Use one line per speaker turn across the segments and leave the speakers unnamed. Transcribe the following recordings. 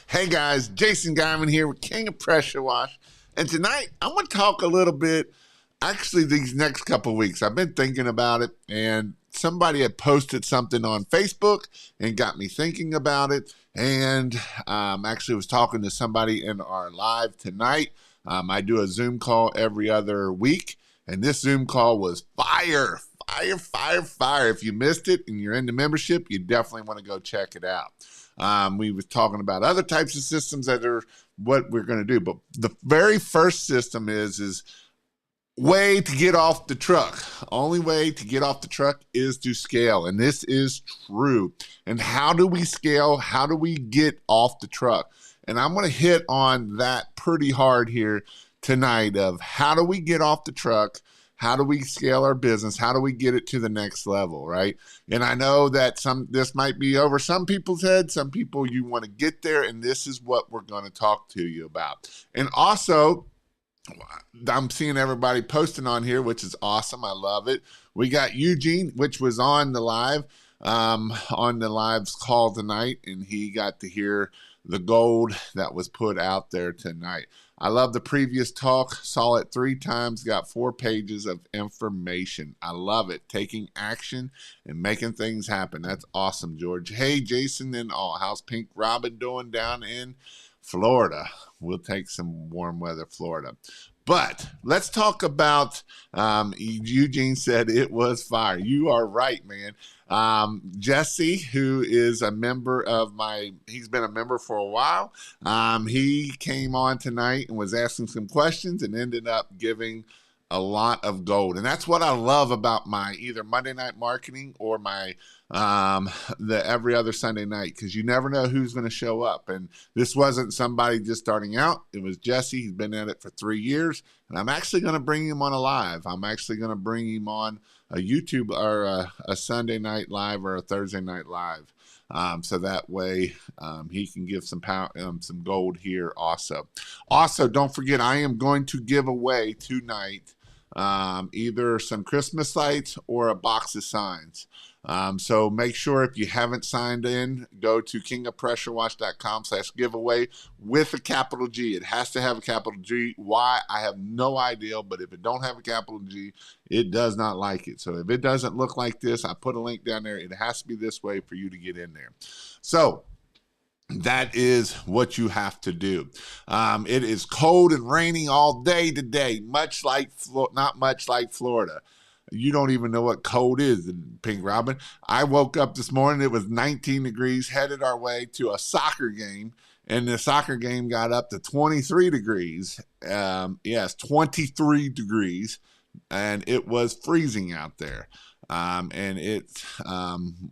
Hey guys, Jason Guyman here with King of Pressure Wash. And tonight I'm going to talk a little bit, actually these next couple of weeks. I've been thinking about it and somebody had posted something on Facebook and got me thinking about it. And actually was talking to somebody in our live tonight. I do a Zoom call every other week. And this Zoom call was fire. If you missed it and you're in the membership, you definitely want to go check it out. We were talking about other types of systems that are what we're going to do. But the very first system is way to get off the truck. Only way to get off the truck is to scale. And this is true. And how do we scale? How do we get off the truck? And I'm going to hit on that pretty hard here tonight of how do we get off the truck? How do we scale our business? How do we get it to the next level, right? And I know that this might be over some people's heads. Some people, you want to get there, and this is what we're going to talk to you about. And also, I'm seeing everybody posting on here, which is awesome. I love it. We got Eugene, which was on the live's call tonight, and he got to hear the gold that was put out there tonight. I love the previous talk, saw it 3 times, got 4 pages of information. I love it. Taking action and making things happen. That's awesome, George. Hey, Jason and all. How's Pink Robin doing down in Florida? We'll take some warm weather Florida. But let's talk about, Eugene said it was fire. You are right, man. Jesse, who is a member of he's been a member for a while. He came on tonight and was asking some questions and ended up giving a lot of gold. And that's what I love about my either Monday Night Marketing or my the every other Sunday night, because you never know who's going to show up. And this wasn't somebody just starting out. It was Jesse. He's been at it for 3 years. And I'm actually going to bring him on a live. I'm actually going to bring him on a YouTube or a Sunday night live or a Thursday night live. So that way he can give some gold here also. Also, don't forget, I am going to give away tonight either some Christmas lights or a box of signs. So make sure if you haven't signed in, go to kingofpressurewash.com/giveaway with a capital G. It has to have a capital G. Why? I have no idea, but if it don't have a capital G, it does not like it. So if it doesn't look like this, I put a link down there. It has to be this way for you to get in there. So that is what you have to do. It is cold and raining all day today, not much like Florida. You don't even know what cold is, Pink Robin. I woke up this morning, it was 19 degrees, headed our way to a soccer game, and the soccer game got up to 23 degrees. Yes, 23 degrees, and it was freezing out there. And it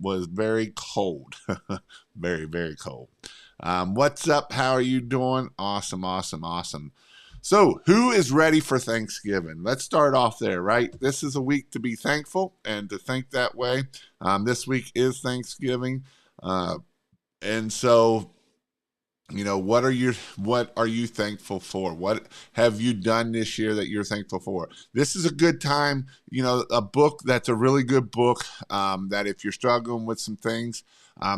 was very cold, very, very cold. What's up? How are you doing? Awesome. So who is ready for Thanksgiving? Let's start off there, right? This is a week to be thankful and to think that way. This week is Thanksgiving. And so, what are you thankful for? What have you done this year that you're thankful for? This is a good time, a book that's a really good book that if you're struggling with some things,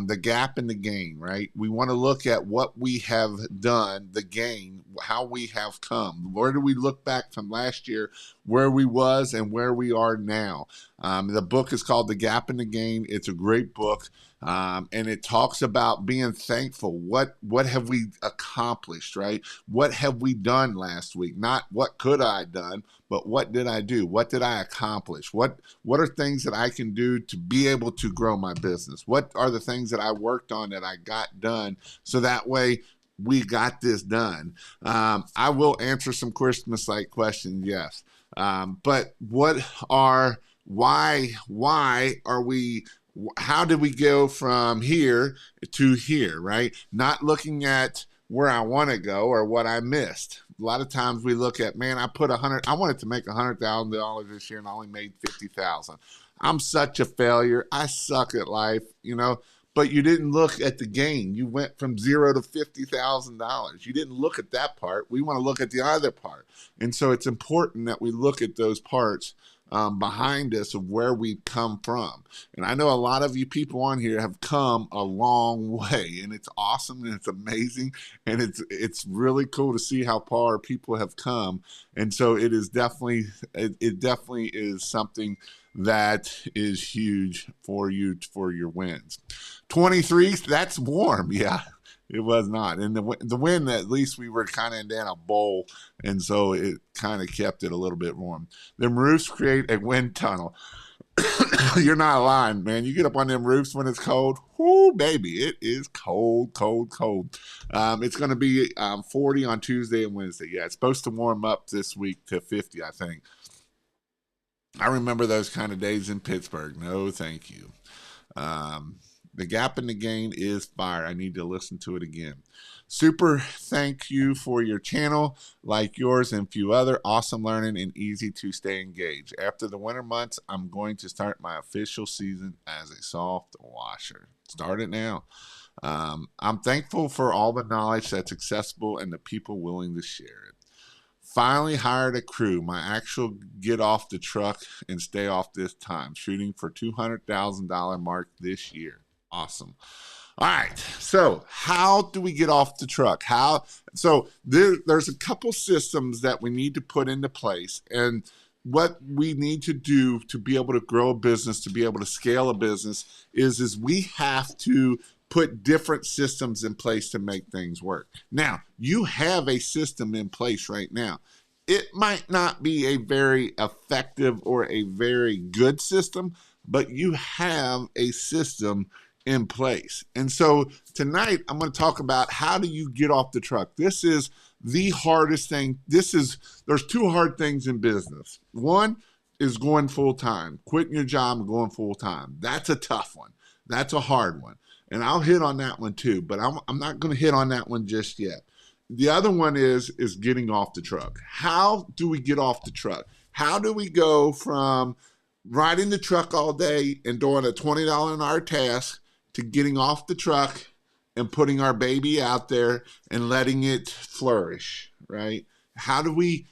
the gap and the gain, right? We want to look at what we have done, the gain, how we have come. Where do we look back from last year, where we was and where we are now? The book is called The Gap and the Gain. It's a great book. And it talks about being thankful. What have we accomplished, right? What have we done last week? Not what could I have done, but what did I do? What did I accomplish? What are things that I can do to be able to grow my business? What are the things that I worked on that I got done so that way we got this done? I will answer some Christmas-like questions, yes. But why are we, how did we go from here to here, right? Not looking at where I want to go or what I missed. A lot of times we look at, man, I wanted to make $100,000 this year and I only made $50,000. I'm such a failure. I suck at life, but you didn't look at the gain. You went from $0 to $50,000. You didn't look at that part. We want to look at the other part. And so it's important that we look at those parts behind us of where we've come from. And I know a lot of you people on here have come a long way, and it's awesome and it's amazing, and it's really cool to see how far people have come. And so it is definitely it definitely is something that is huge for you for your wins. 23, that's warm, yeah. It was not. And the wind, at least we were kind of in a bowl, and so it kind of kept it a little bit warm. Them roofs create a wind tunnel. You're not lying, man. You get up on them roofs when it's cold. Whoo, baby, it is cold, cold, cold. It's going to be 40 on Tuesday and Wednesday. Yeah, it's supposed to warm up this week to 50, I think. I remember those kind of days in Pittsburgh. No, thank you. The Gap in the Gain is fire. I need to listen to it again. Super thank you for your channel, like yours and a few other. Awesome learning and easy to stay engaged. After the winter months, I'm going to start my official season as a soft washer. Start it now. I'm thankful for all the knowledge that's accessible and the people willing to share it. Finally hired a crew. My actual get off the truck and stay off this time. Shooting for $200,000 mark this year. Awesome. All right. So how do we get off the truck? There's a couple systems that we need to put into place. And what we need to do to be able to grow a business, to be able to scale a business is we have to put different systems in place to make things work. Now, you have a system in place right now. It might not be a very effective or a very good system, but you have a system in place. And so tonight I'm going to talk about how do you get off the truck. This is the hardest thing. There's two hard things in business. One is going full time, quitting your job and going full time. That's a tough one. That's a hard one. And I'll hit on that one too, but I'm not going to hit on that one just yet. The other one is getting off the truck. How do we get off the truck? How do we go from riding the truck all day and doing a $20 an hour task to getting off the truck and putting our baby out there and letting it flourish, right? How do we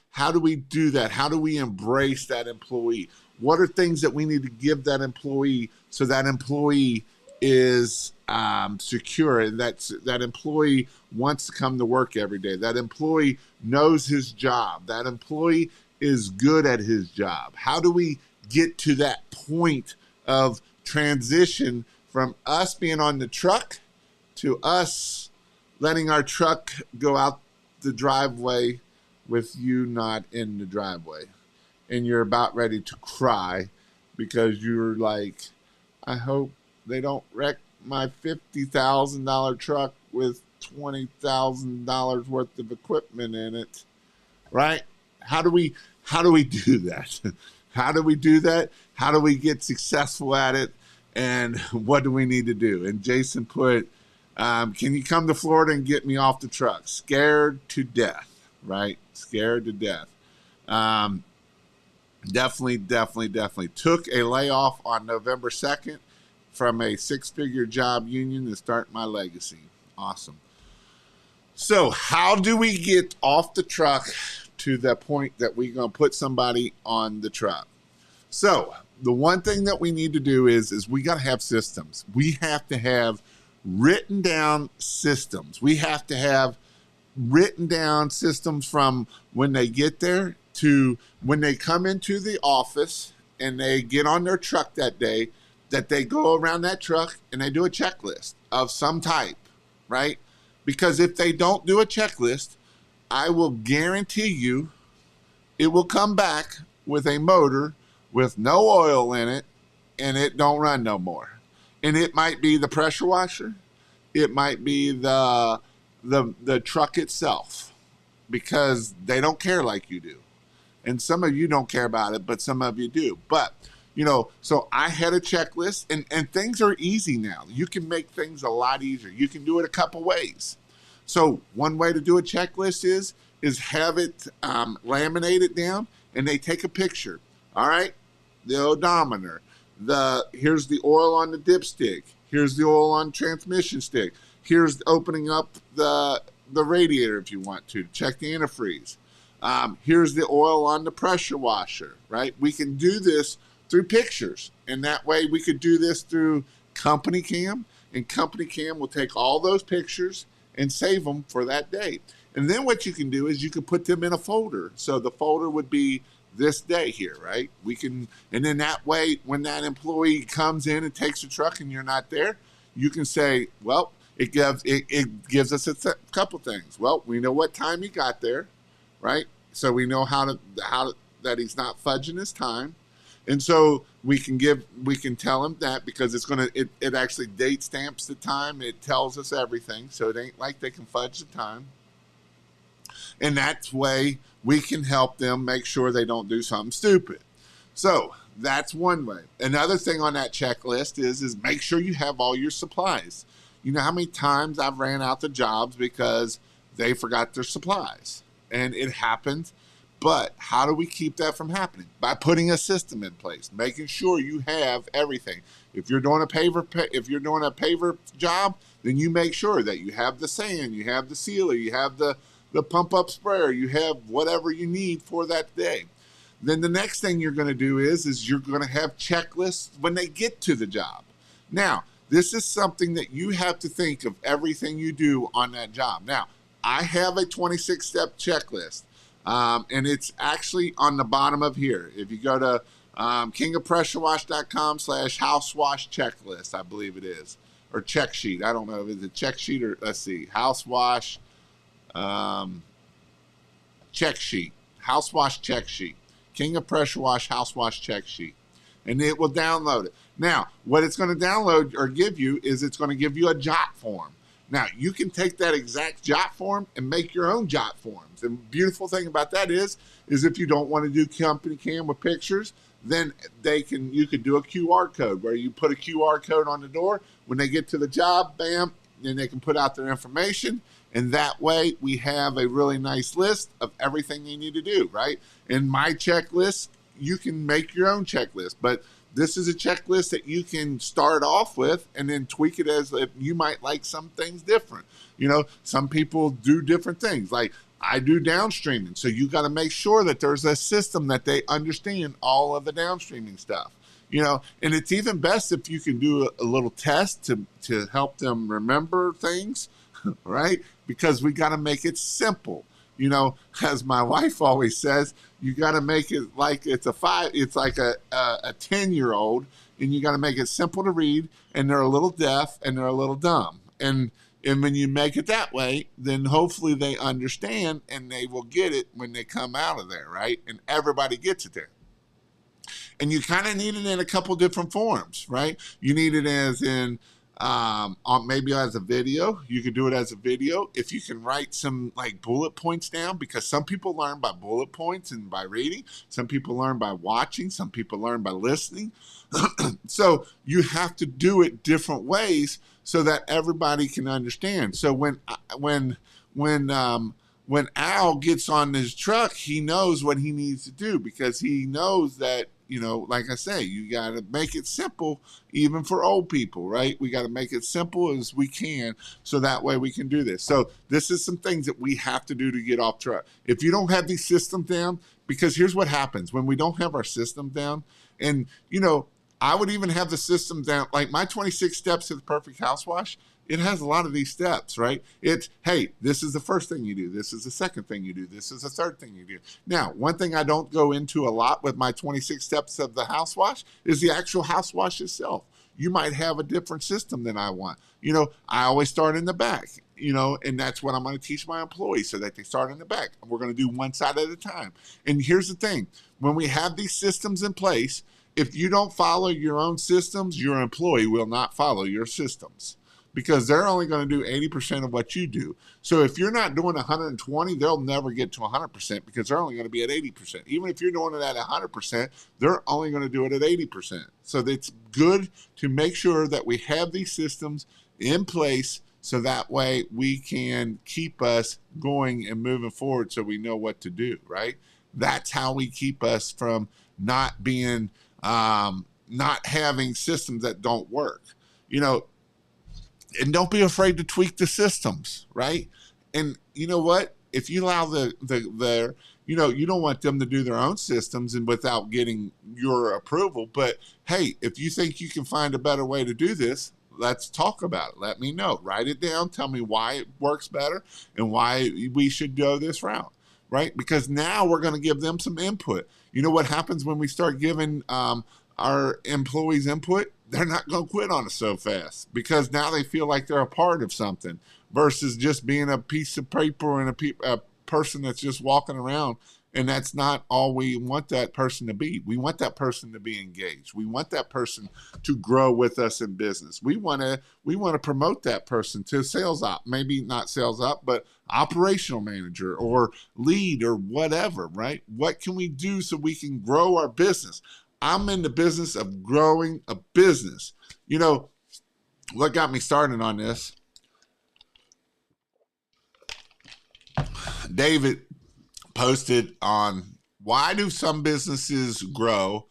do that? How do we embrace that employee? What are things that we need to give that employee so that employee is secure, and that employee wants to come to work every day? That employee knows his job. That employee is good at his job. How do we get to that point of transition from us being on the truck to us letting our truck go out the driveway with you not in the driveway, and you're about ready to cry because you're like, I hope they don't wreck my $50,000 truck with $20,000 worth of equipment in it, right? How do we do that? How do we do that? How do we get successful at it? And what do we need to do? And Jason put, can you come to Florida and get me off the truck? Scared to death, right? Scared to death. Definitely. Took a layoff on November 2nd from a 6-figure job union to start my legacy. Awesome. So how do we get off the truck to the point that we're going to put somebody on the truck? So the one thing that we need to do is we got to have systems. We have to have written down systems. We have to have written down systems from when they get there to when they come into the office and they get on their truck that day, that they go around that truck and they do a checklist of some type, right? Because if they don't do a checklist, I will guarantee you it will come back with a motor with no oil in it and it don't run no more. And it might be the pressure washer. It might be the truck itself, because they don't care like you do. And some of you don't care about it, but some of you do. But, so I had a checklist, and things are easy now. You can make things a lot easier. You can do it a couple ways. So one way to do a checklist is have it laminated down, and they take a picture. All right, the odometer, here's the oil on the dipstick, here's the oil on transmission stick, here's opening up the radiator if you want to check the antifreeze. Here's the oil on the pressure washer, right? We can do this through pictures. And that way we could do this through Company Cam. And Company Cam will take all those pictures and save them for that day. And then what you can do is you can put them in a folder. So the folder would be this day here, right? We can, and then that way, when that employee comes in and takes the truck and you're not there, you can say, well, it gives us a couple things. Well, we know what time he got there, right? So we know that he's not fudging his time. And so we can tell him that, because it actually date stamps the time. It tells us everything. So it ain't like they can fudge the time. And that way we can help them make sure they don't do something stupid. So that's one way. Another thing on that checklist is make sure you have all your supplies. You know how many times I've ran out the jobs because they forgot their supplies, and it happens. But how do we keep that from happening? By putting a system in place, making sure you have everything. If you're doing a paver job, then you make sure that you have the sand, you have the sealer, you have the pump up sprayer, you have whatever you need for that day. Then the next thing you're going to do is you're going to have checklists when they get to the job. Now, this is something that you have to think of everything you do on that job. Now, I have a 26-step checklist. And it's actually on the bottom of here. If you go to kingofpressurewash.com/housewash checklist, I believe it is, or check sheet. I don't know if it's a check sheet or, let's see, housewash check sheet, housewash check sheet, King of Pressure Wash housewash check sheet, and it will download it. Now, what it's going to download or give you is it's going to give you a jot form. Now, you can take that exact jot form and make your own jot forms. And the beautiful thing about that is if you don't want to do Company Cam with pictures, then you could do a QR code where you put a QR code on the door. When they get to the job, bam, then they can put out their information. And that way we have a really nice list of everything you need to do, right? In my checklist, you can make your own checklist, but this is a checklist that you can start off with and then tweak it as if you might like some things different. You know, some people do different things. Like I do downstreaming. So you got to make sure that there's a system that they understand all of the downstreaming stuff. You know, and it's even best if you can do a little test to help them remember things, right? Because we got to make it simple. You know, as my wife always says, you got to make it like it's like a 10-year-old, and you got to make it simple to read, and they're a little deaf and they're a little dumb. And when you make it that way, then hopefully they understand and they will get it when they come out of there, right? And everybody gets it there. And you kind of need it in a couple different forms, right? You need it as in maybe as a video. You could do it as a video. If you can write some like bullet points down, because some people learn by bullet points and by reading. Some people learn by watching. Some people learn by listening. So you have to do it different ways so that everybody can understand. So when Al gets on his truck, he knows what he needs to do, because he knows that, you know, like I say, you got to make it simple, even for old people, right? We got to make it simple as we can, so that way we can do this. So this is some things that we have to do to get off track. If you don't have these systems down, because here's what happens when we don't have our system down, and, you know, I would even have the system down, like my 26 steps to the perfect house wash. It has a lot of these steps, right? It's, hey, this is the first thing you do. This is the second thing you do. This is the third thing you do. Now, one thing I don't go into a lot with my 26 steps of the house wash is the actual house wash itself. You might have a different system than I want. You know, I always start in the back, you know, and that's what I'm going to teach my employees, so that they start in the back. And we're going to do one side at a time. And here's the thing. When we have these systems in place, if you don't follow your own systems, your employee will not follow your systems, because they're only going to do 80% of what you do. So if you're not doing 120, they'll never get to 100%, because they're only going to be at 80%. Even if you're doing it at 100%, they're only going to do it at 80%. So it's good to make sure that we have these systems in place, so that way we can keep us going and moving forward, so we know what to do, right? That's how we keep us from not being, not having systems that don't work. You know, and don't be afraid to tweak the systems, right? And you know what? if you allow the you know, you don't want them to do their own systems and without getting your approval. But hey, if you think you can find a better way to do this, let's talk about it. Let me know. Write it down. Tell me why it works better and why we should go this route, right? Because now we're going to give them some input. You know what happens when we start giving our employees input? They're not going to quit on us so fast because now they feel like they're a part of something versus just being a piece of paper and a person that's just walking around. And that's not all we want that person to be. We want that person to be engaged. We want that person to grow with us in business. We want to promote that person to sales op, maybe not sales op, but operational manager or lead or whatever, right? What can we do so we can grow our business? I'm in the business of growing a business. You know, what got me started on this? David posted on why do some businesses grow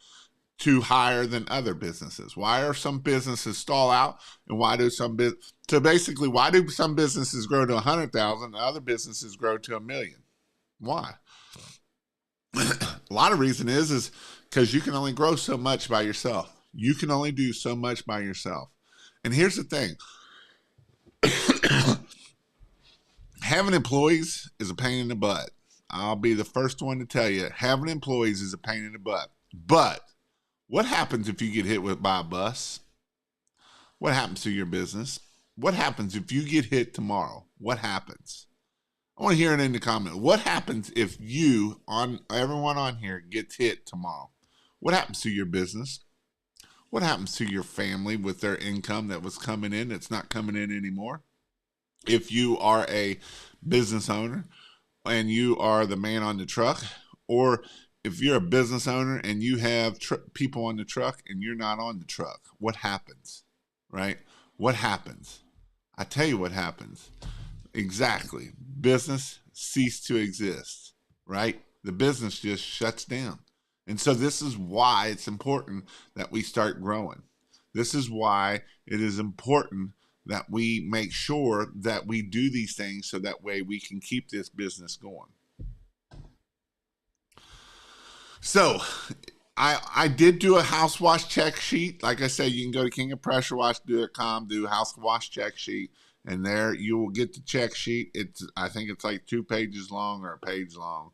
to higher than other businesses? Why are some businesses stall out, and why do some so basically why do some businesses grow to 100,000 and other businesses grow to 1 million? Why? A lot of reason is because you can only grow so much by yourself. You can only do so much by yourself. And here's the thing. Having employees is a pain in the butt. I'll be the first one to tell you, having employees is a pain in the butt. But what happens if you get hit by a bus? What happens to your business? What happens if you get hit tomorrow? What happens? I want to hear it in the comment. What happens if everyone on here gets hit tomorrow? What happens to your business? What happens to your family with their income that was coming in that's not coming in anymore? If you are a business owner and you are the man on the truck, or if you're a business owner and you have people on the truck and you're not on the truck, what happens, right? What happens? I tell you what happens. Exactly. Business cease to exist, right? The business just shuts down. And so this is why it's important that we start growing. This is why it is important that we make sure that we do these things so that way we can keep this business going. So I did do a house wash check sheet. Like I said, you can go to kingofpressurewash.com, do house wash check sheet, and there you will get the check sheet. I think it's like 2 pages long or a page long.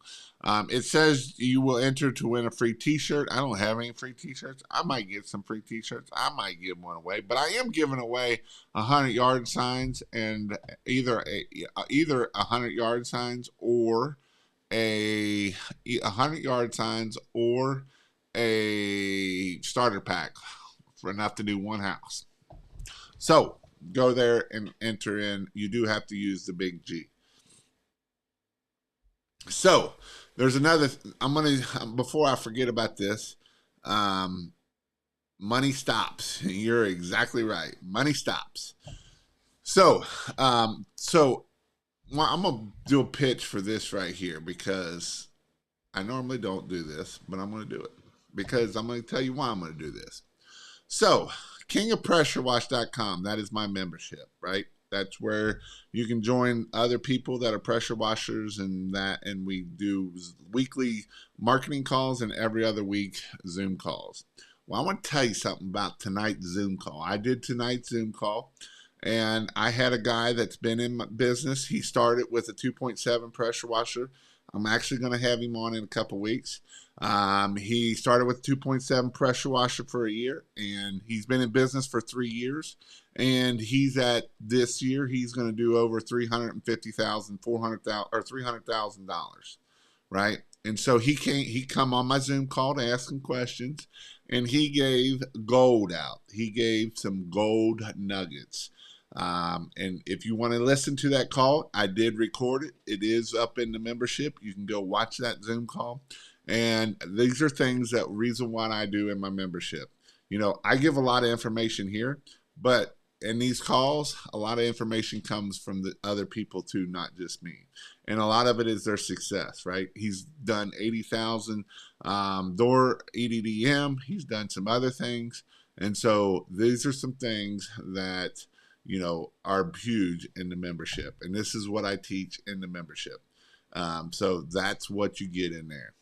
It says you will enter to win a free t-shirt. I don't have any free t-shirts. I might get some free t-shirts. I might give one away, but I am giving away 100 yard signs, and either 100 yard signs or a 100 yard signs or a starter pack for enough to do one house. So go there and enter in. You do have to use the big G. So there's another, before I forget about this, money stops. You're exactly right. Money stops. So, I'm going to do a pitch for this right here because I normally don't do this, but I'm going to do it because I'm going to tell you why I'm going to do this. So, kingofpressurewash.com, that is my membership, right? That's where you can join other people that are pressure washers and we do weekly marketing calls and every other week Zoom calls. Well, I want to tell you something about tonight's Zoom call. I did tonight's Zoom call, and I had a guy that's been in my business. He started with a 2.7 pressure washer. I'm actually going to have him on in a couple weeks. He started with 2.7 pressure washer for a year, and he's been in business for 3 years. And this year, he's going to do over $350,000, $400,000, or $300,000, right? And so he come on my Zoom call to ask him questions, and he gave gold out. He gave some gold nuggets. And if you want to listen to that call, I did record it. It is up in the membership. You can go watch that Zoom call. And these are reason why I do in my membership. You know, I give a lot of information here, but in these calls, a lot of information comes from the other people too, not just me. And a lot of it is their success, right? He's done 80,000 door EDDM. He's done some other things. And so these are some things that, you know, are huge in the membership. And this is what I teach in the membership. So that's what you get in there.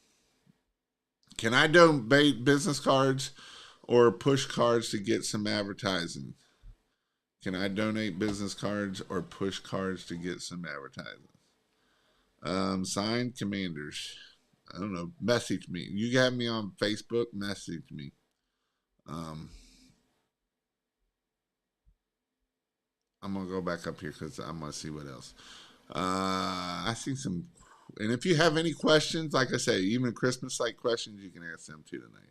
Can I donate business cards or push cards to get some advertising? Can I donate business cards or push cards to get some advertising? Signed Commanders. I don't know. Message me. You have me on Facebook. Message me. Um, I'm gonna go back up here because I'm gonna see what else. I see some, and if you have any questions, like I say, even Christmas like questions, you can ask them too tonight.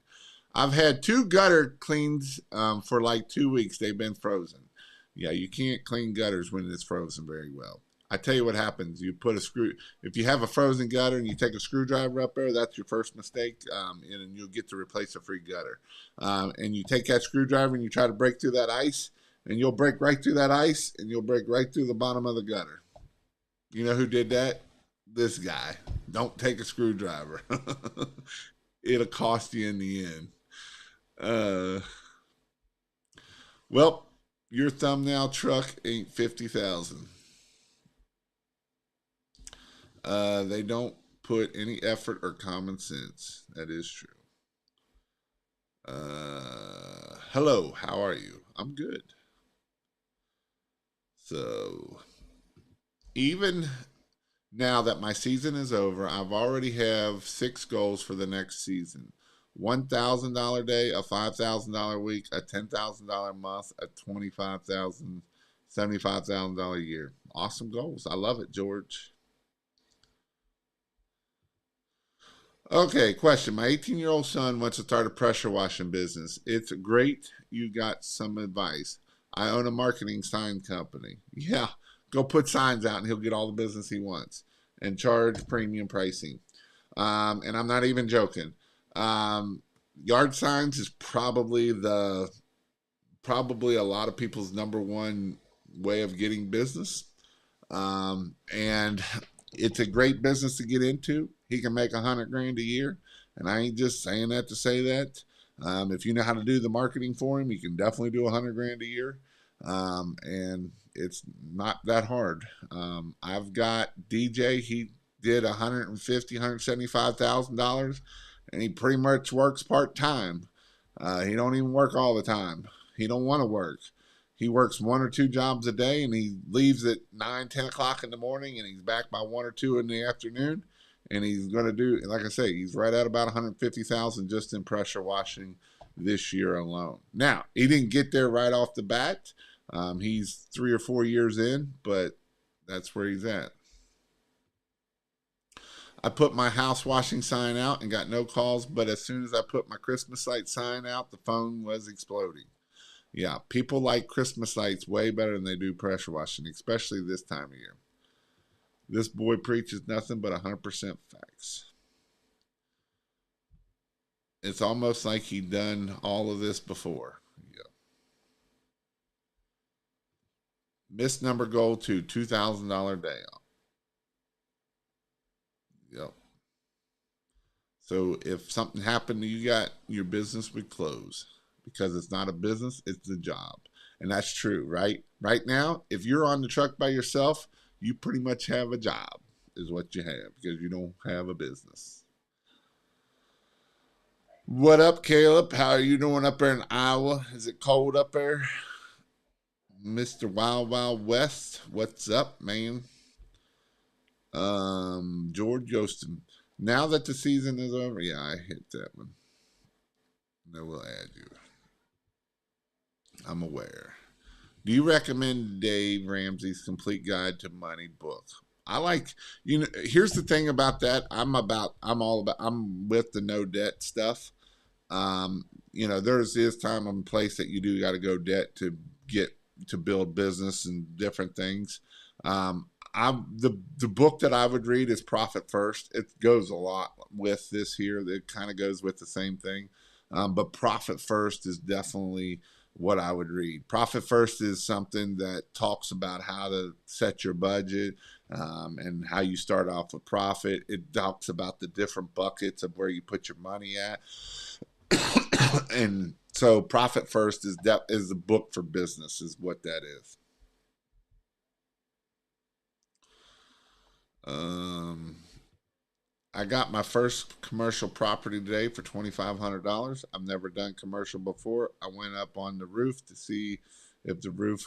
I've had 2 gutter cleans for like 2 weeks. They've been frozen. Yeah, you can't clean gutters when it's frozen very well. I tell you what happens. You put a screw. If you have a frozen gutter and you take a screwdriver up there, that's your first mistake, and you'll get to replace a free gutter. And you take that screwdriver and you try to break through that ice, and you'll break right through that ice, and you'll break right through the bottom of the gutter. You know who did that? This guy. Don't take a screwdriver. It'll cost you in the end. Uh, well, your thumbnail truck ain't 50,000. They don't put any effort or common sense. That is true. Hello, how are you? I'm good. So, even now that my season is over, I've already have 6 goals for the next season. $1,000 day, a $5,000 week, a $10,000 month, a $25,000, $75,000 year. Awesome goals. I love it, George. Okay, question. My 18-year-old son wants to start a pressure washing business. It's great. You got some advice. I own a marketing sign company. Yeah, go put signs out and he'll get all the business he wants and charge premium pricing. And I'm not even joking. Um, Yard signs is probably a lot of people's number one way of getting business. And it's a great business to get into. He can make 100 grand a year, and I ain't just saying that to say that. If you know how to do the marketing for him, you can definitely do 100 grand a year, and it's not that hard. I've got DJ. He did 150, $175,000, and he pretty much works part time. He don't even work all the time. He don't want to work. He works 1 or 2 jobs a day, and he leaves at 9, 10 o'clock in the morning, and he's back by 1 or 2 in the afternoon. And he's going to do, like I say, he's right at about 150,000 just in pressure washing this year alone. Now, he didn't get there right off the bat. He's 3 or 4 years in, but that's where he's at. I put my house washing sign out and got no calls, but as soon as I put my Christmas light sign out, the phone was exploding. Yeah, people like Christmas lights way better than they do pressure washing, especially this time of year. This boy preaches nothing but 100% facts. It's almost like he'd done all of this before. Yeah. Missed number goal to $2,000 day. Yep. So if something happened to you, your business would close because it's not a business, it's a job. And that's true, right? Right now, if you're on the truck by yourself, you pretty much have a job, is what you have, because you don't have a business. What up, Caleb? How are you doing up there in Iowa? Is it cold up there? Mr. Wild Wild West, what's up, man? George Ghostin. Now that the season is over, yeah, I hit that one. No, we'll add you. I'm aware. Do you recommend Dave Ramsey's Complete Guide to Money book? I like, here's the thing about that. I'm with the no debt stuff. There's this time and place that you do got to go debt to get to build business and different things. The book that I would read is Profit First. It goes a lot with this here. It kind of goes with the same thing. But Profit First is definitely what I would read. Profit First is something that talks about how to set your budget and how you start off with profit. It talks about the different buckets of where you put your money at. And so Profit First is a book for business, is what that is. I got my first commercial property today for $2,500. I've never done commercial before. I went up on the roof to see if the roof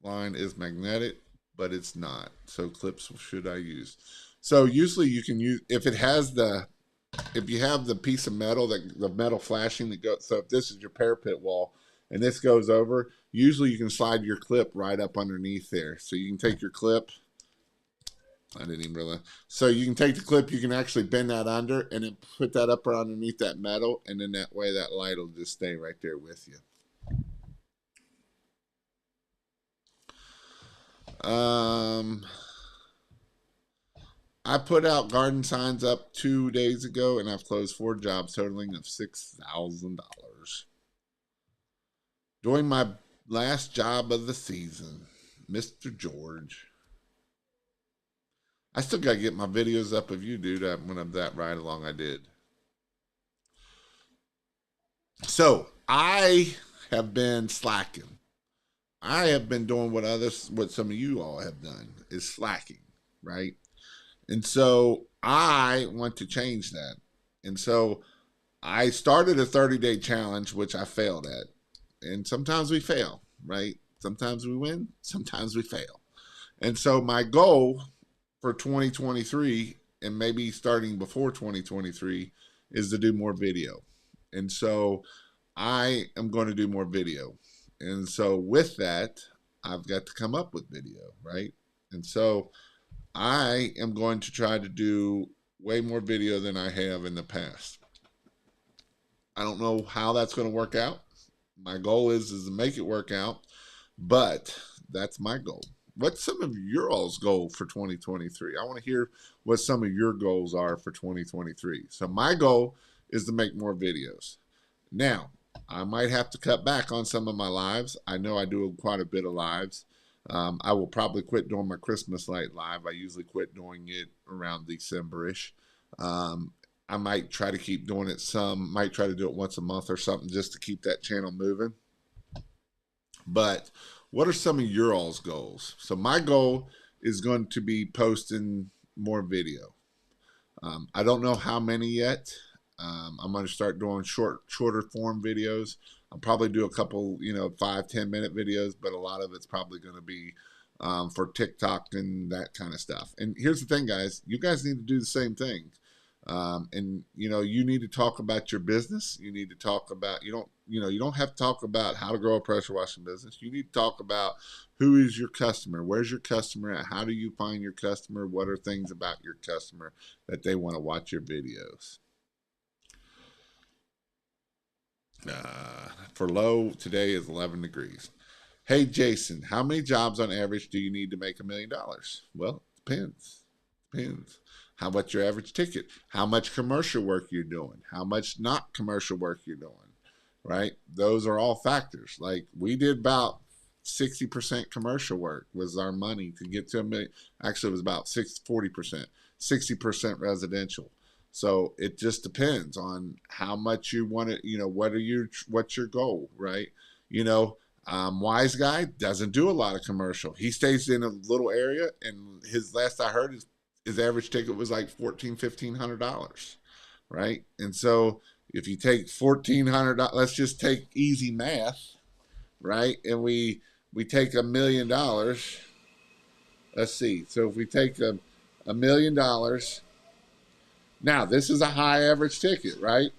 line is magnetic, but it's not. So clips should I use? So usually you can use, if you have the piece of metal, the metal flashing that goes, so if this is your parapet wall and this goes over, usually you can slide your clip right up underneath there. So you can take your clip, I didn't even realize. So you can take the clip, you can actually bend that under and then put that up underneath that metal, and then that way that light will just stay right there with you. I put out garden signs up 2 days ago, and I've closed 4 jobs totaling of $6,000. Doing my last job of the season, Mr. George. I still got to get my videos up of you, dude, when I'm that ride along I did. So I have been slacking. I have been doing what some of you all have done, is slacking, right? And so I want to change that. And so I started a 30-day challenge, which I failed at. And sometimes we fail, right? Sometimes we win, sometimes we fail. And so my goal for 2023, and maybe starting before 2023, is to do more video. And so I am going to do more video. And so with that, I've got to come up with video, right? And so I am going to try to do way more video than I have in the past. I don't know how that's going to work out. My goal is to make it work out, but that's my goal. What's some of your all's goal for 2023? I want to hear what some of your goals are for 2023. So my goal is to make more videos. Now, I might have to cut back on some of my lives. I know I do quite a bit of lives. I will probably quit doing my Christmas light live. I usually quit doing it around December-ish. I might try to keep doing it might try to do it once a month or something just to keep that channel moving. But what are some of your all's goals? So my goal is going to be posting more video. I don't know how many yet. I'm going to start doing shorter form videos. I'll probably do a couple, 5-10 minute videos, but a lot of it's probably going to be for TikTok and that kind of stuff. And here's the thing, guys, you guys need to do the same thing. And you need to talk about your business. You need to talk about, you don't have to talk about how to grow a pressure washing business. You need to talk about who is your customer? Where's your customer at? How do you find your customer? What are things about your customer that they want to watch your videos? For low today is 11 degrees. Hey, Jason, how many jobs on average do you need to make $1 million? Well, it depends. How about your average ticket? How much commercial work you're doing? How much not commercial work you're doing, right? Those are all factors. Like we did about 60% commercial work was our money to get to $1 million. Actually, it was about 40%, 60% residential. So it just depends on how much you want to, what's your goal, right? Wise guy doesn't do a lot of commercial. He stays in a little area, and his last I heard his average ticket was like $1,500, right? And so if you take $1,400, let's just take easy math, right? And we take $1 million. Let's see. So if we take $1 million. Now, this is a high average ticket, right?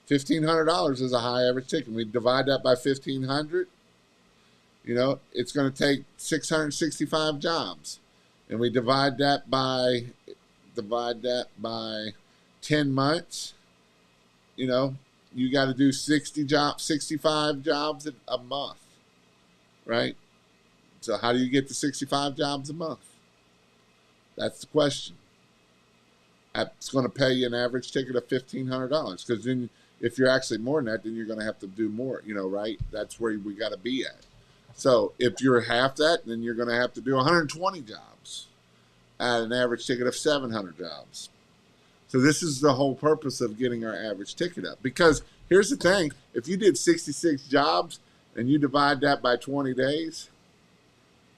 $1,500 is a high average ticket. We divide that by 1,500, it's going to take 665 jobs. And we divide that by 10 months, you got to do 65 jobs a month, right? So how do you get to 65 jobs a month? That's the question. It's going to pay you an average ticket of $1,500, because then if you're actually more than that, then you're going to have to do more, right? That's where we got to be at. So if you're half that, then you're going to have to do 120 jobs at an average ticket of 700 jobs. So this is the whole purpose of getting our average ticket up. Because here's the thing, if you did 66 jobs and you divide that by 20 days,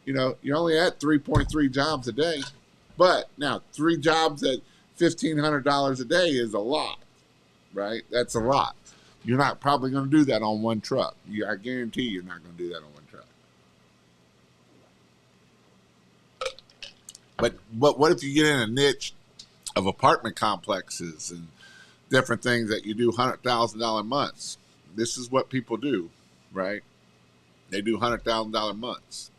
you're only at 3.3 jobs a day. But now 3 jobs at $1,500 a day is a lot, right? That's a lot. You're not probably going to do that on one truck. I guarantee you're not going to do that on one truck. But what if you get in a niche of apartment complexes and different things that you do $100,000 months? This is what people do, right? They do $100,000 months.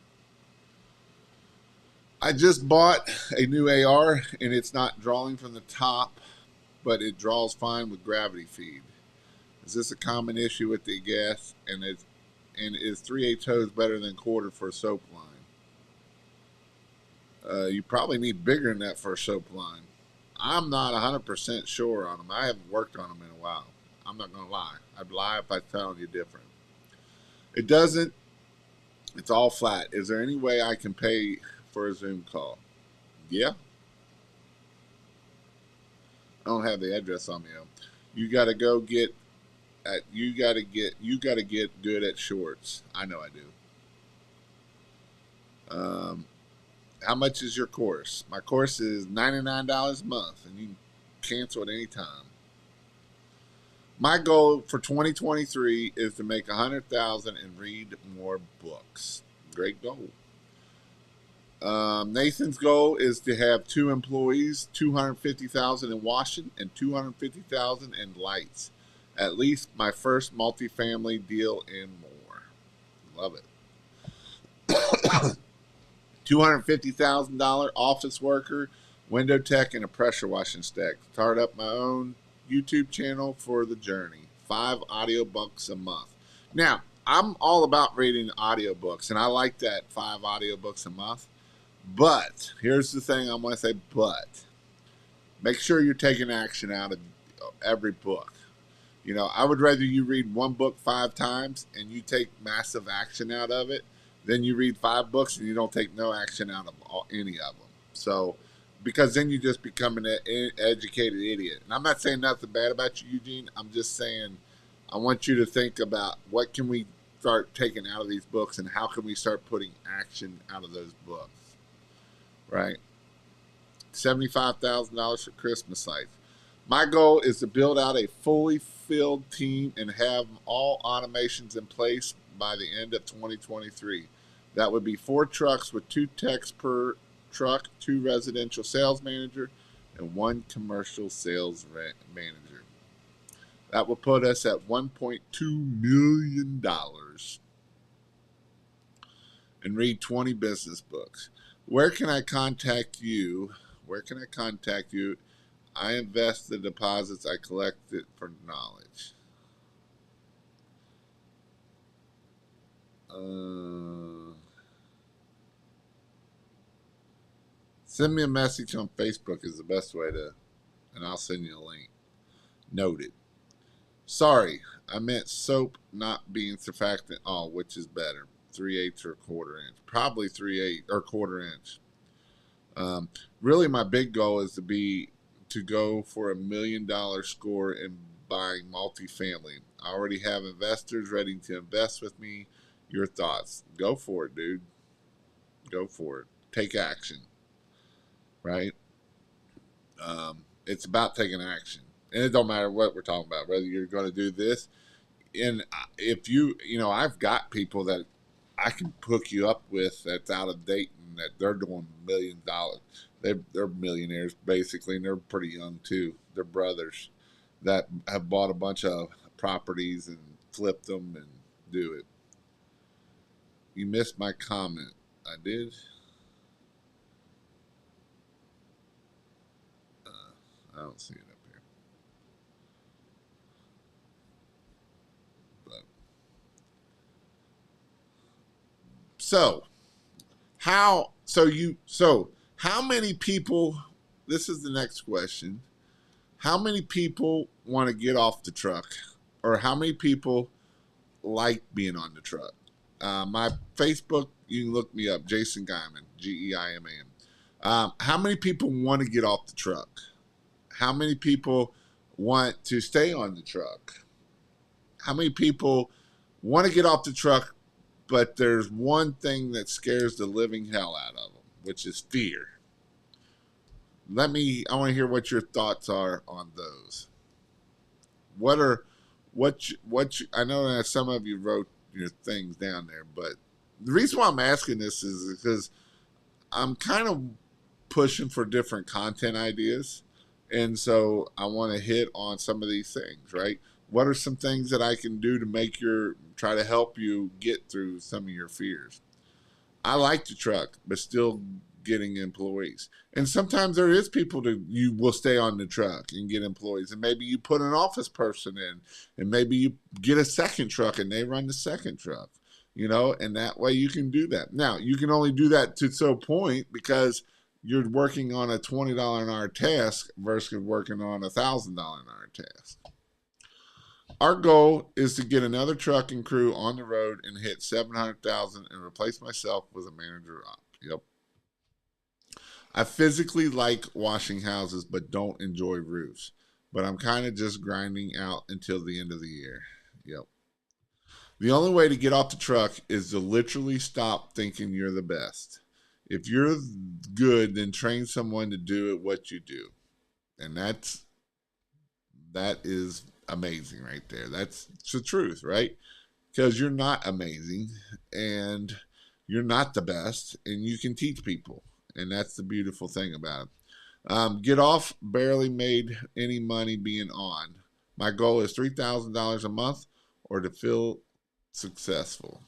I just bought a new AR and it's not drawing from the top, but it draws fine with gravity feed. Is this a common issue with the gas? And is 3/8 hose better than quarter for a soap line? You probably need bigger than that for a soap line. I'm not 100% sure on them. I haven't worked on them in a while. I'm not going to lie. I'd lie if I told you different. It doesn't. It's all flat. Is there any way I can pay for a Zoom call? Yeah. I don't have the address on me. You got to go get. You got to get good at shorts. I know I do. How much is your course? My course is $99 a month, and you can cancel at any time. My goal for 2023 is to make $100,000 and read more books. Great goal. Nathan's goal is to have 2 employees, $250,000 in washing and $250,000 in lights. At least my first multifamily deal and more. Love it. $250,000 office worker, window tech, and a pressure washing stack. Start up my own YouTube channel for the journey. 5 audiobooks a month. Now, I'm all about reading audiobooks, and I like that 5 audiobooks a month. But here's the thing I'm going to say, but make sure you're taking action out of every book. You know, I would rather you read one book 5 times and you take massive action out of it than you read 5 books and you don't take no action out of any of them. So, because then you just become an educated idiot. And I'm not saying nothing bad about you, Eugene. I'm just saying I want you to think about what can we start taking out of these books and how can we start putting action out of those books, right? $75,000 for Christmas lights. My goal is to build out a fully filled team and have all automations in place by the end of 2023. That would be 4 trucks with 2 techs per truck, 2 residential sales manager, and 1 commercial sales manager. That will put us at $1.2 million and read 20 business books. Where can I contact you? I invest the deposits I collected for knowledge. Send me a message on Facebook is the best way to, and I'll send you a link. Noted. Sorry, I meant soap not being surfactant. Oh, which is better, 3/8 or 1/4 inch? Probably 3/8 or 1/4 inch. Really, my big goal is to go for $1 million score in buying multifamily. I already have investors ready to invest with me. Your thoughts? Go for it, dude. Go for it. Take action. Right? It's about taking action. And it don't matter what we're talking about, whether you're going to do this. And if I've got people that I can hook you up with that's out of date and that they're doing $1 million. They're millionaires basically, and they're pretty young too. They're brothers that have bought a bunch of properties and flipped them and do it. You missed my comment. I did. I don't see it up here. But how many people, this is the next question. How many people want to get off the truck? Or how many people like being on the truck? My Facebook, you can look me up, Jason Guyman, Geiman. How many people want to get off the truck? How many people want to stay on the truck? How many people want to get off the truck, but there's one thing that scares the living hell out of them, which is fear. I want to hear what your thoughts are on those. What are, I know that some of you wrote your things down there, but the reason why I'm asking this is because I'm kind of pushing for different content ideas. And so I want to hit on some of these things, right? What are some things that I can do to try to help you get through some of your fears? I like the truck, but still getting employees. And sometimes there is people that you will stay on the truck and get employees. And maybe you put an office person in, and maybe you get a second truck and they run the second truck, and that way you can do that. Now, you can only do that to so point because you're working on a $20 an hour task versus working on a $1,000 an hour task. Our goal is to get another truck and crew on the road and hit 700,000 and replace myself with a manager up. Yep. I physically like washing houses, but don't enjoy roofs. But I'm kind of just grinding out until the end of the year. Yep. The only way to get off the truck is to literally stop thinking you're the best. If you're good, then train someone to do it what you do. And that is amazing right there. That's the truth, right? Because you're not amazing and you're not the best, and you can teach people. And that's the beautiful thing about it. Get off barely made any money being on. My goal is $3,000 a month or to feel successful.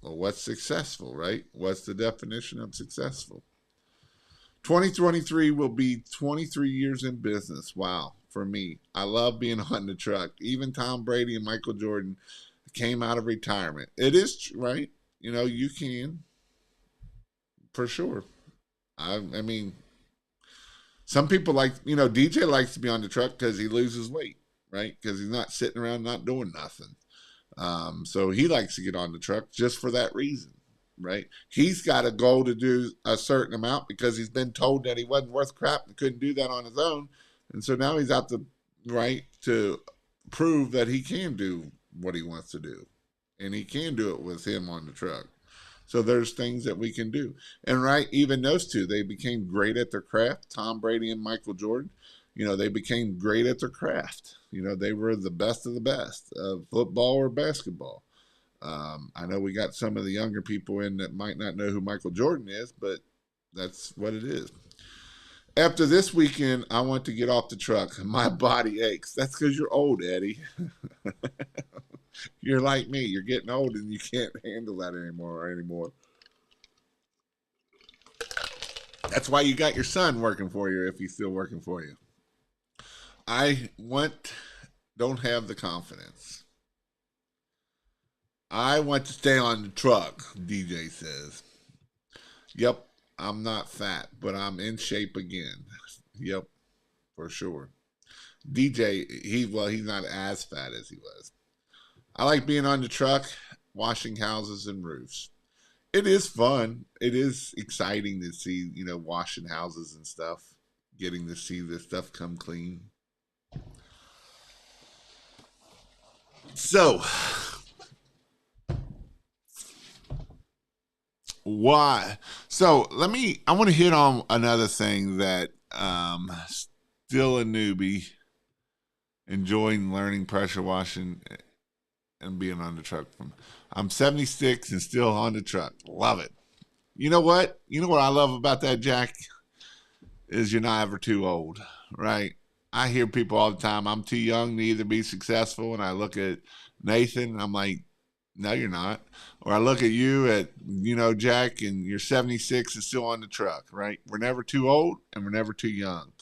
Well, what's successful, right? What's the definition of successful? 2023 will be 23 years in business. Wow, for me. I love being on the truck. Even Tom Brady and Michael Jordan came out of retirement. It is, right? You can, for sure. I mean, some people DJ likes to be on the truck because he loses weight, right? Because he's not sitting around not doing nothing. So he likes to get on the truck just for that reason, right? He's got a goal to do a certain amount because he's been told that he wasn't worth crap and couldn't do that on his own. And so now he's out the right to prove that he can do what he wants to do. And he can do it with him on the truck. So there's things that we can do. And right, even those two, they became great at their craft, Tom Brady and Michael Jordan. They became great at their craft. They were the best of the best of football or basketball. I know we got some of the younger people in that might not know who Michael Jordan is, but that's what it is. After this weekend, I want to get off the truck. My body aches. That's because you're old, Eddie. You're like me. You're getting old and you can't handle that anymore. That's why you got your son working for you if he's still working for you. Don't have the confidence. I want to stay on the truck, DJ says. Yep, I'm not fat, but I'm in shape again. Yep, for sure. DJ, he's not as fat as he was. I like being on the truck, washing houses and roofs. It is fun. It is exciting to see, washing houses and stuff, getting to see this stuff come clean. So, why? So I want to hit on another thing that still a newbie, enjoying learning pressure washing and being on the truck. I'm 76 and still on the truck. Love it. You know what? You know what I love about that, Jack? Is you're not ever too old, right? I hear people all the time, I'm too young to either be successful. And I look at Nathan and I'm like, no, you're not. Or I look at you Jack, and you're 76 and still on the truck, right? We're never too old and we're never too young.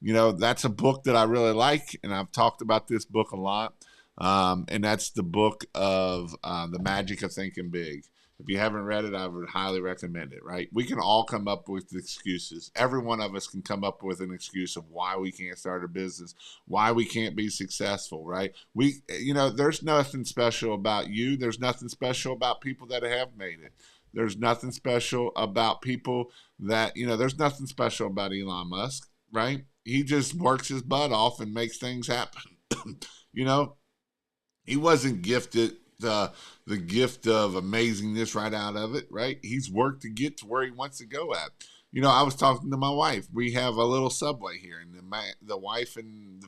That's a book that I really like. And I've talked about this book a lot. And that's the book of The Magic of Thinking Big. If you haven't read it, I would highly recommend it, right? We can all come up with excuses. Every one of us can come up with an excuse of why we can't start a business, why we can't be successful, right? There's nothing special about you. There's nothing special about people that have made it. There's nothing special about people there's nothing special about Elon Musk, right? He just works his butt off and makes things happen. He wasn't gifted the gift of amazingness right out of it, right? He's worked to get to where he wants to go at. I was talking to my wife. We have a little Subway here, and the wife and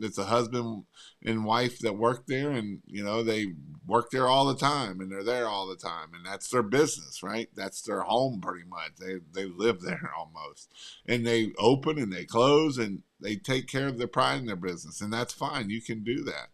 it's a husband and wife that work there, and they work there all the time, and they're there all the time, and that's their business, right? That's their home, pretty much. They live there almost, and they open and they close, and they take care of their pride in their business, and that's fine. You can do that.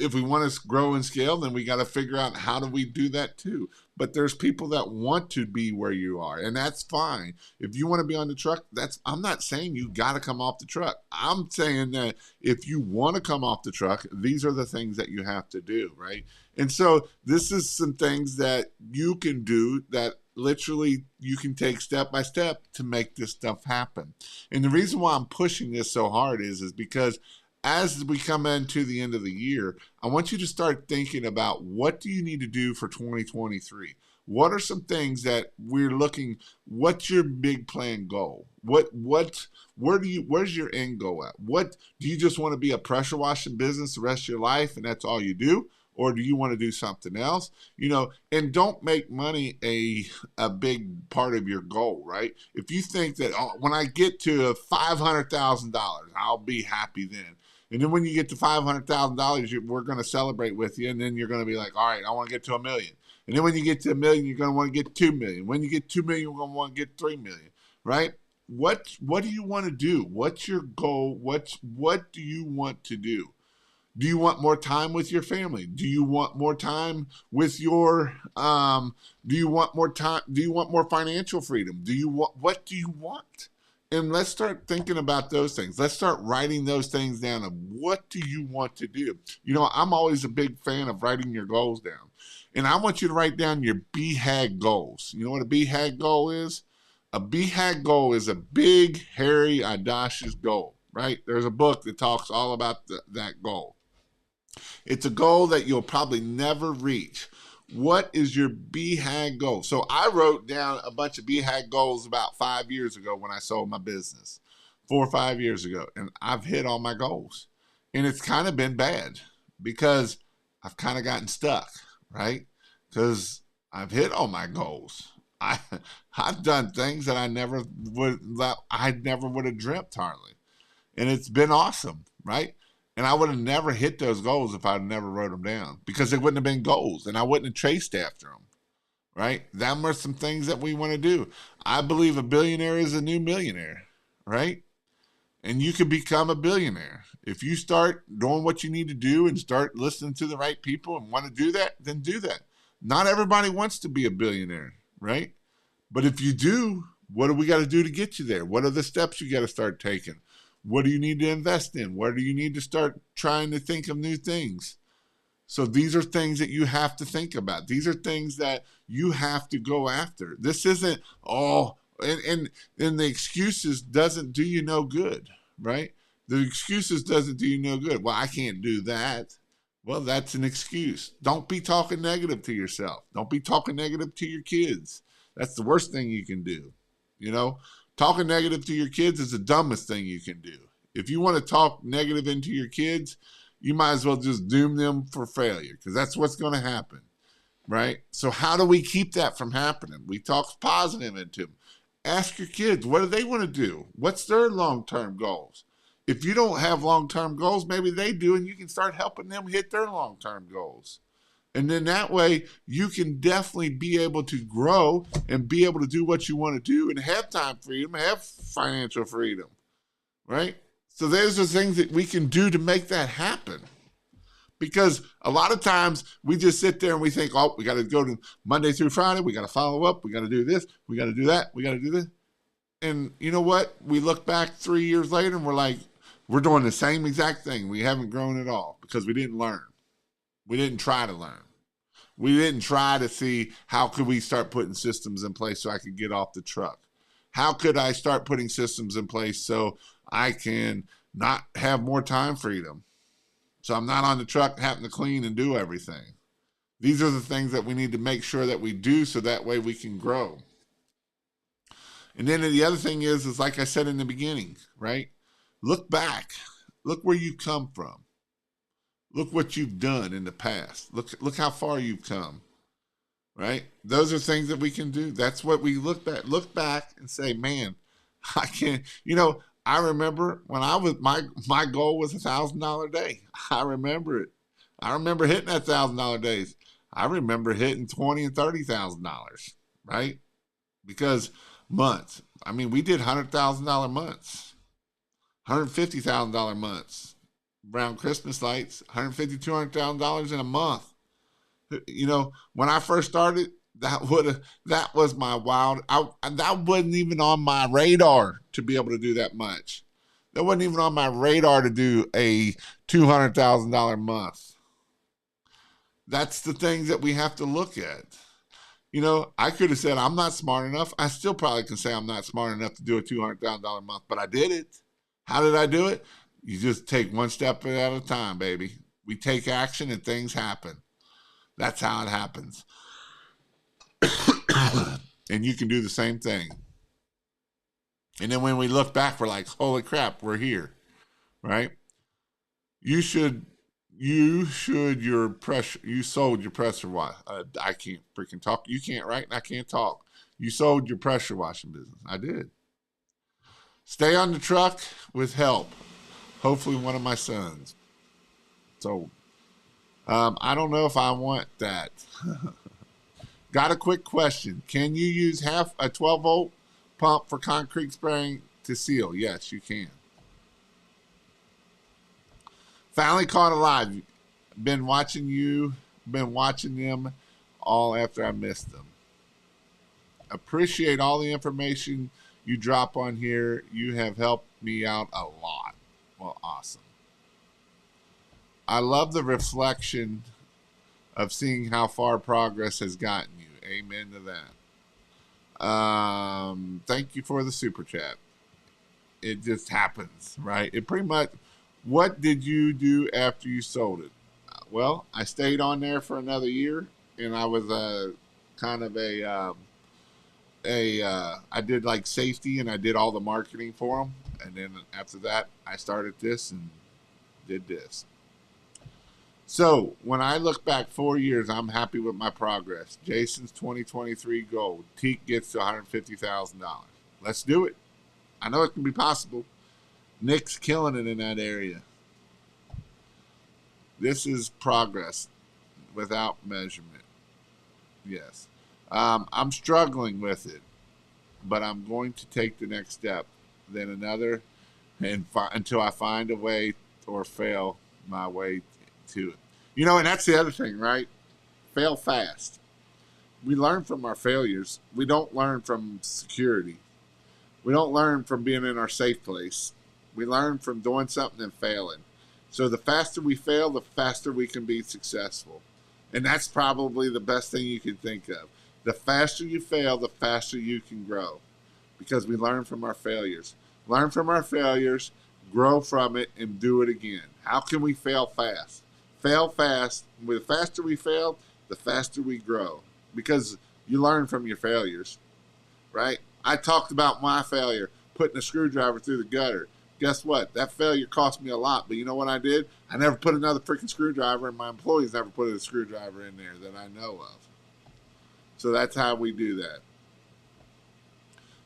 If we want to grow and scale, then we got to figure out how do we do that too. But there's people that want to be where you are, and that's fine. If you want to be on the truck, I'm not saying you got to come off the truck. I'm saying that if you want to come off the truck, these are the things that you have to do, right? And so this is some things that you can do that literally you can take step by step to make this stuff happen. And the reason why I'm pushing this so hard is because as we come into the end of the year, I want you to start thinking about what do you need to do for 2023? What are some things that we're looking, what's your big plan goal? Where's your end goal at? What do you just want to be a pressure washing business the rest of your life and that's all you do? Or do you want to do something else? And don't make money a big part of your goal, right? If you think that when I get to $500,000, I'll be happy then. And then when you get to $500,000, we're going to celebrate with you. And then you're going to be like, all right, I want to get to $1 million. And then when you get to $1 million, you're going to want to get $2 million. When you get $2 million, you're going to want to get $3 million, right? What do you want to do? What's your goal? What do you want to do? Do you want more time with your family? Do you want more time with your, do you want more time? Do you want more financial freedom? What do you want? And let's start thinking about those things. Let's start writing those things down of what do you want to do? I'm always a big fan of writing your goals down. And I want you to write down your BHAG goals. You know what a BHAG goal is? A BHAG goal is a big, hairy, audacious goal, right? There's a book that talks all about that goal. It's a goal that you'll probably never reach. What is your BHAG goal? So I wrote down a bunch of BHAG goals about 5 years ago when I sold my business, 4 or 5 years ago, and I've hit all my goals. And it's kind of been bad because I've kind of gotten stuck, right? Because I've hit all my goals. I've done things that I never would have dreamt hardly. And it's been awesome, right? And I would have never hit those goals if I'd never wrote them down because they wouldn't have been goals and I wouldn't have chased after them, right? That are some things that we want to do. I believe a billionaire is a new millionaire, right? And you can become a billionaire. If you start doing what you need to do and start listening to the right people and want to do that, then do that. Not everybody wants to be a billionaire, right? But if you do, what do we got to do to get you there? What are the steps you got to start taking? What do you need to invest in? Where do you need to start trying to think of new things? So these are things that you have to think about. These are things that you have to go after. This isn't and the excuses doesn't do you no good, right? The excuses doesn't do you no good. Well, I can't do that. Well, that's an excuse. Don't be talking negative to yourself. Don't be talking negative to your kids. That's the worst thing you can do, Talking negative to your kids is the dumbest thing you can do. If you want to talk negative into your kids, you might as well just doom them for failure because that's what's going to happen, right? So how do we keep that from happening? We talk positive into them. Ask your kids, what do they want to do? What's their long-term goals? If you don't have long-term goals, maybe they do, and you can start helping them hit their long-term goals. And then that way you can definitely be able to grow and be able to do what you want to do and have time freedom, have financial freedom, right? So those are things that we can do to make that happen. Because a lot of times we just sit there and we think, we got to go to Monday through Friday. We got to follow up. We got to do this. We got to do that. We got to do this. And you know what? We look back 3 years later and we're like, we're doing the same exact thing. We haven't grown at all because we didn't learn. We didn't try to learn. We didn't try to see how could we start putting systems in place so I could get off the truck. How could I start putting systems in place so I can not have more time freedom? So I'm not on the truck having to clean and do everything. These are the things that we need to make sure that we do so that way we can grow. And then the other thing is like I said in the beginning, right? Look back. Look where you come from. Look what you've done in the past. Look how far you've come, right? Those are things that we can do. That's what we look back and say, man, I can't, I remember when I was, my goal was $1,000 a day. I remember it. I remember hitting that $1,000 days. I remember hitting $20,000 and $30,000, right? Because months. I mean, we did $100,000 months, $150,000 months around Christmas lights, $150,000, $200,000 in a month. When I first started, that was my wild. That wasn't even on my radar to be able to do that much. That wasn't even on my radar to do a $200,000 month. That's the things that we have to look at. I could have said I'm not smart enough. I still probably can say I'm not smart enough to do a $200,000 month, but I did it. How did I do it? You just take one step at a time, baby. We take action and things happen. That's how it happens. And you can do the same thing. And then when we look back, we're like, holy crap, we're here, right? You sold your pressure wash. I can't freaking talk. You can't, right? I can't talk. You sold your pressure washing business. I did. Stay on the truck with help. Hopefully one of my sons. So, I don't know if I want that. Got a quick question. Can you use half a 12-volt pump for concrete spraying to seal? Yes, you can. Finally caught alive. Been watching them all after I missed them. Appreciate all the information you drop on here. You have helped me out a lot. Well, awesome. I love the reflection of seeing how far progress has gotten you. Amen to that. Thank you for the super chat. It just happens, right? It pretty much. What did you do after you sold it? Well, I stayed on there for another year, and I was I did like safety, and I did all the marketing for them. And then after that, I started this and did this. So when I look back 4 years, I'm happy with my progress. Jason's 2023 goal. Teak gets to $150,000. Let's do it. I know it can be possible. Nick's killing it in that area. This is progress without measurement. Yes. I'm struggling with it, but I'm going to take the next step, then another, and until I find a way or fail my way to it. And that's the other thing, right? Fail fast. We learn from our failures. We don't learn from security. We don't learn from being in our safe place. We learn from doing something and failing. So the faster we fail, the faster we can be successful. And that's probably the best thing you can think of. The faster you fail, the faster you can grow. Because we learn from our failures. Learn from our failures, grow from it, and do it again. How can we fail fast? Fail fast. The faster we fail, the faster we grow. Because you learn from your failures, right? I talked about my failure, putting a screwdriver through the gutter. Guess what? That failure cost me a lot. But you know what I did? I never put another freaking screwdriver, and my employees never put a screwdriver in there that I know of. So that's how we do that.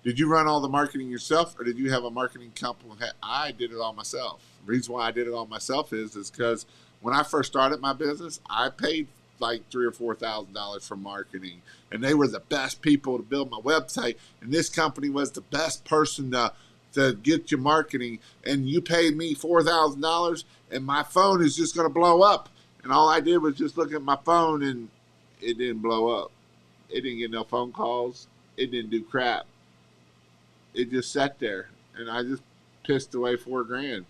Did you run all the marketing yourself, or did you have a marketing company? I did it all myself. The reason why I did it all myself is because when I first started my business, I paid like $3,000 or $4,000 for marketing, and they were the best people to build my website. And this company was the best person to get your marketing. And you paid me $4,000, and my phone is just going to blow up. And all I did was just look at my phone, and it didn't blow up. It didn't get no phone calls. It didn't do crap. It just sat there, and I just pissed away $4,000.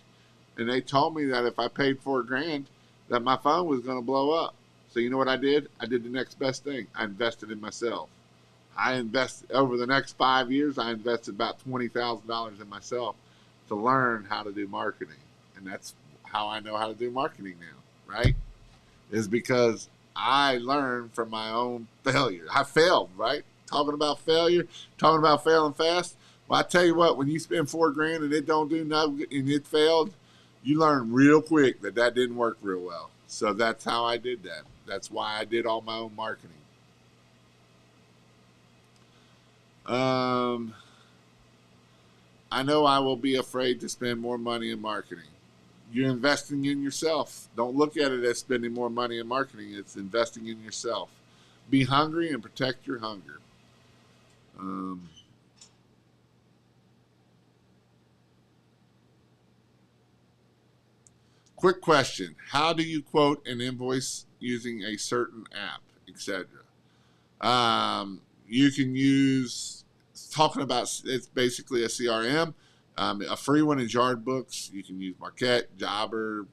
And they told me that if I paid $4,000, that my phone was going to blow up. So you know what I did? I did the next best thing. I invested in myself. Over the next 5 years, I invested about $20,000 in myself to learn how to do marketing. And that's how I know how to do marketing now, right? Is because I learned from my own failure. I failed, right? Talking about failure, talking about failing fast. Well, I tell you what, when you spend $4,000 and it don't do nothing and it failed, you learn real quick that didn't work real well. So that's how I did that. That's why I did all my own marketing. Um, I know I will be afraid to spend more money in marketing. You're investing in yourself. Don't look at it as spending more money in marketing. It's investing in yourself. Be hungry and protect your hunger. Um, Quick question: how do you quote an invoice using a certain app, etc.? You can use talking about it's basically a CRM. A free one is Yardbooks. You can use Marquette, Jobber.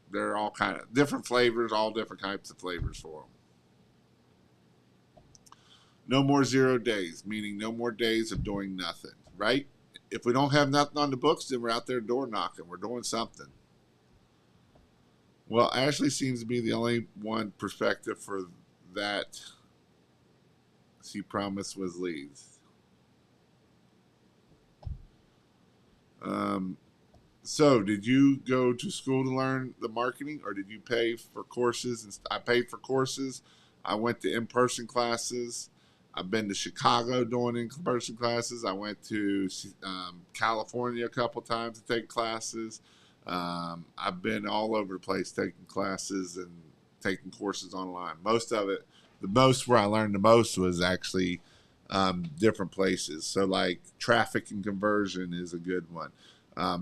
They're all kind of different flavors, all different types of flavors for them. No more 0 days, meaning no more days of doing nothing, right? If we don't have nothing on the books, then we're out there door knocking. We're doing something. Well, Ashley seems to be the only one perspective for that she promised was leads. Um, so, did you go to school to learn the marketing, or did you pay for courses? I paid for courses. I went to in-person classes. I've been to Chicago doing in-person classes. I went to California a couple times to take classes. I've been all over the place taking classes and taking courses online. Most of it, the most where I learned the most was actually different places. So, like traffic and conversion is a good one.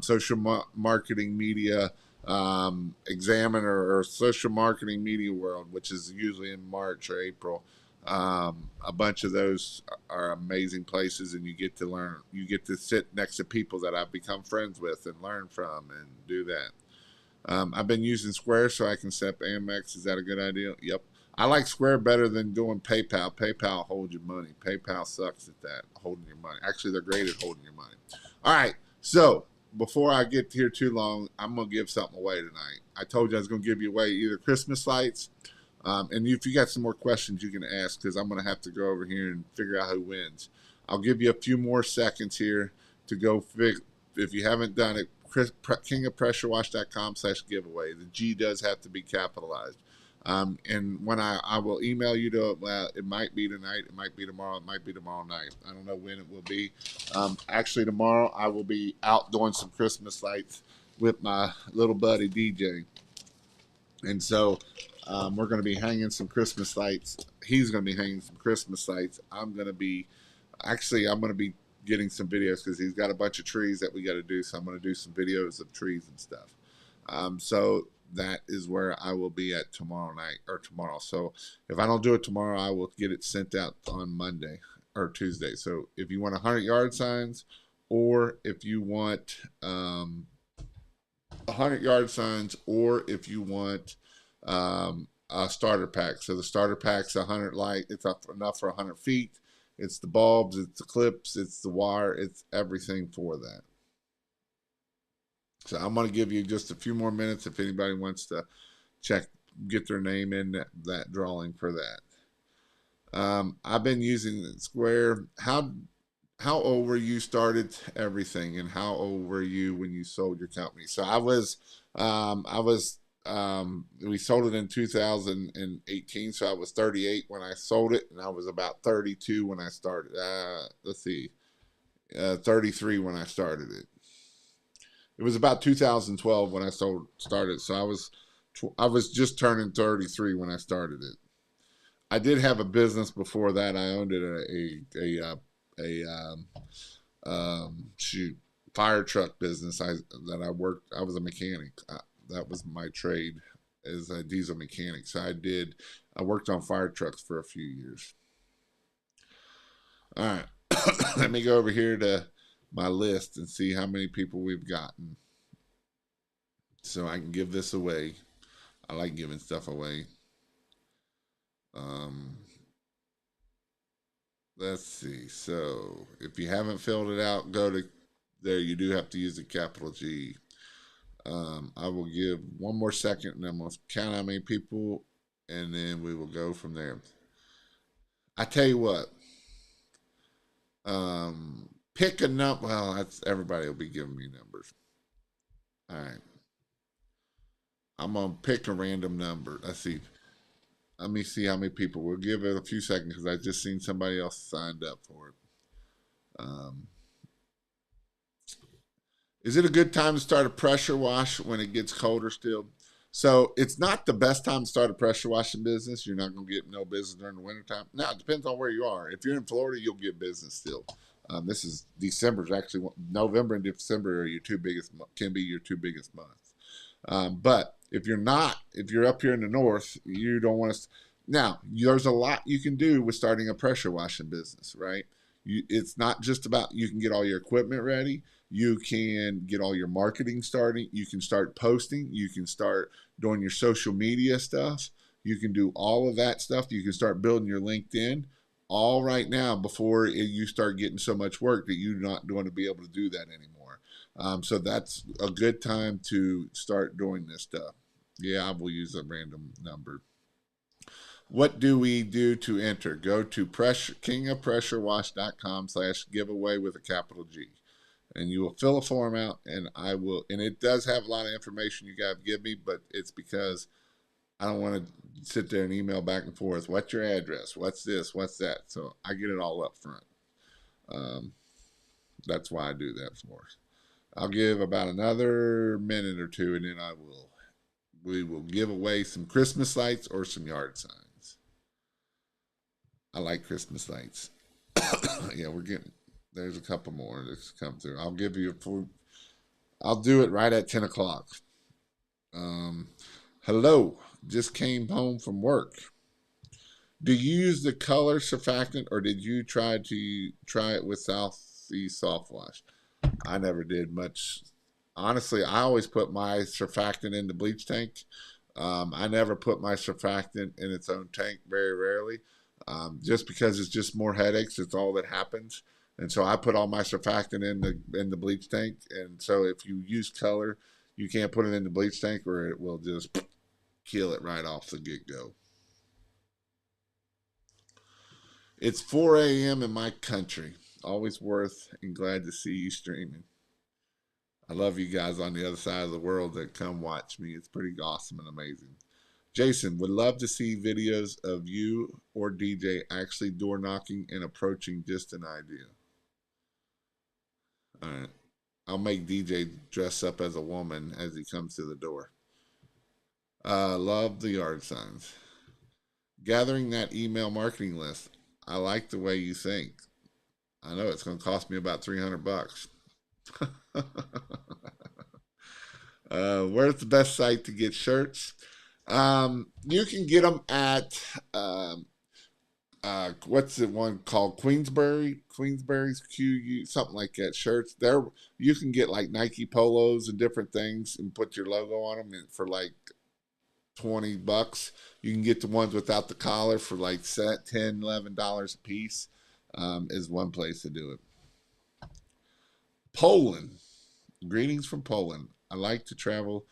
Social marketing media examiner or social marketing media world, which is usually in March or April. A bunch of those are amazing places, and you get to learn. You get to sit next to people that I've become friends with and learn from, and do that. I've been using Square so I can set up Amex. Is that a good idea? Yep. I like Square better than doing PayPal. PayPal holds your money. PayPal sucks at that, holding your money. Actually, they're great at holding your money. All right. So before I get here too long, I'm going to give something away tonight. I told you I was going to give you away either Christmas lights, and if you got some more questions, you can ask because I'm going to have to go over here and figure out who wins. I'll give you a few more seconds here to go if you haven't done it. kingofpressurewash.com/giveaway. The G does have to be capitalized. And when I will email you to it might be tonight, it might be tomorrow, it might be tomorrow night. I don't know when it will be. Actually, tomorrow I will be out doing some Christmas lights with my little buddy DJ, and so we're going to be hanging some Christmas lights. He's going to be hanging some Christmas lights. I'm going to be getting some videos because he's got a bunch of trees that we got to do. So I'm going to do some videos of trees and stuff. So that is where I will be at tomorrow night or tomorrow. So if I don't do it tomorrow, I will get it sent out on Monday or Tuesday. So if you want 100-yard signs, or if you want 100-yard signs, or if you want a starter pack. So the starter pack's 100 light. It's enough for 100 feet. It's the bulbs, it's the clips, it's the wire, it's everything for that. So I'm going to give you just a few more minutes if anybody wants to get their name in that drawing for that. I've been using Square. How old were you started everything, and how old were you when you sold your company? So we sold it in 2018, so I was 38 when I sold it, and I was about 32 when I started. 33 when I started it. It was about 2012 when I started, so I was just turning 33 when I started it. I did have a business before that. I owned it shoot fire truck business. I worked. I was a mechanic. That was my trade as a diesel mechanic. So I worked on fire trucks for a few years. All right. Let me go over here to my list and see how many people we've gotten so I can give this away. I like giving stuff away. Um, let's see. So if you haven't filled it out, go to there. You do have to use a capital G. I will give one more second and I'm going to count how many people and then we will go from there. I tell you what, pick a number. Well, everybody will be giving me numbers. All right. I'm going to pick a random number. Let's see. Let me see how many people. We'll give it a few seconds because I just seen somebody else signed up for it. Um, is it a good time to start a pressure wash when it gets colder still? So it's not the best time to start a pressure washing business. You're not going to get no business during the wintertime. Now, it depends on where you are. If you're in Florida, you'll get business still. This is December. Actually, November and December are your two biggest, can be your two biggest months. But if you're not, if you're up here in the north, you don't want to. Now, there's a lot you can do with starting a pressure washing business, right? It's not just about you can get all your equipment ready. You can get all your marketing starting. You can start posting. You can start doing your social media stuff. You can do all of that stuff. You can start building your LinkedIn all right now before you start getting so much work that you're not going to be able to do that anymore. So that's a good time to start doing this stuff. Yeah, I will use a random number. What do we do to enter? Go to kingofpressurewash.com/giveaway with a capital G. And you will fill a form out, and I will, and it does have a lot of information you got to give me, but it's because I don't want to sit there and email back and forth. What's your address? What's this? What's that? So I get it all up front. Um, that's why I do that for us. I'll give about another minute or two, and then we will give away some Christmas lights or some yard signs. I like Christmas lights. Yeah, we're getting, there's a couple more that's come through. I'll give you I'll do it right at 10 o'clock. Hello, just came home from work. Do you use the color surfactant, or did you try it with Southeast Soft Wash? I never did much. Honestly, I always put my surfactant in the bleach tank. I never put my surfactant in its own tank, very rarely, just because it's just more headaches. It's all that happens. And so I put all my surfactant in the bleach tank. And so if you use color, you can't put it in the bleach tank, or it will just kill it right off the get go. It's 4 a.m. in my country. Always worth and glad to see you streaming. I love you guys on the other side of the world that come watch me. It's pretty awesome and amazing. Jason, would love to see videos of you or DJ actually door knocking and approaching. Just an idea. All right. I'll make DJ dress up as a woman as he comes to the door. Love the yard signs. Gathering that email marketing list. I like the way you think. I know it's going to cost me about $300. Where's the best site to get shirts? You can get them at what's the one called Queensbury's QU, something like that. Shirts there, you can get like Nike polos and different things and put your logo on them for like $20. You can get the ones without the collar for like $10, $11 a piece. Is one place to do it. Poland. Greetings from Poland. I like to travel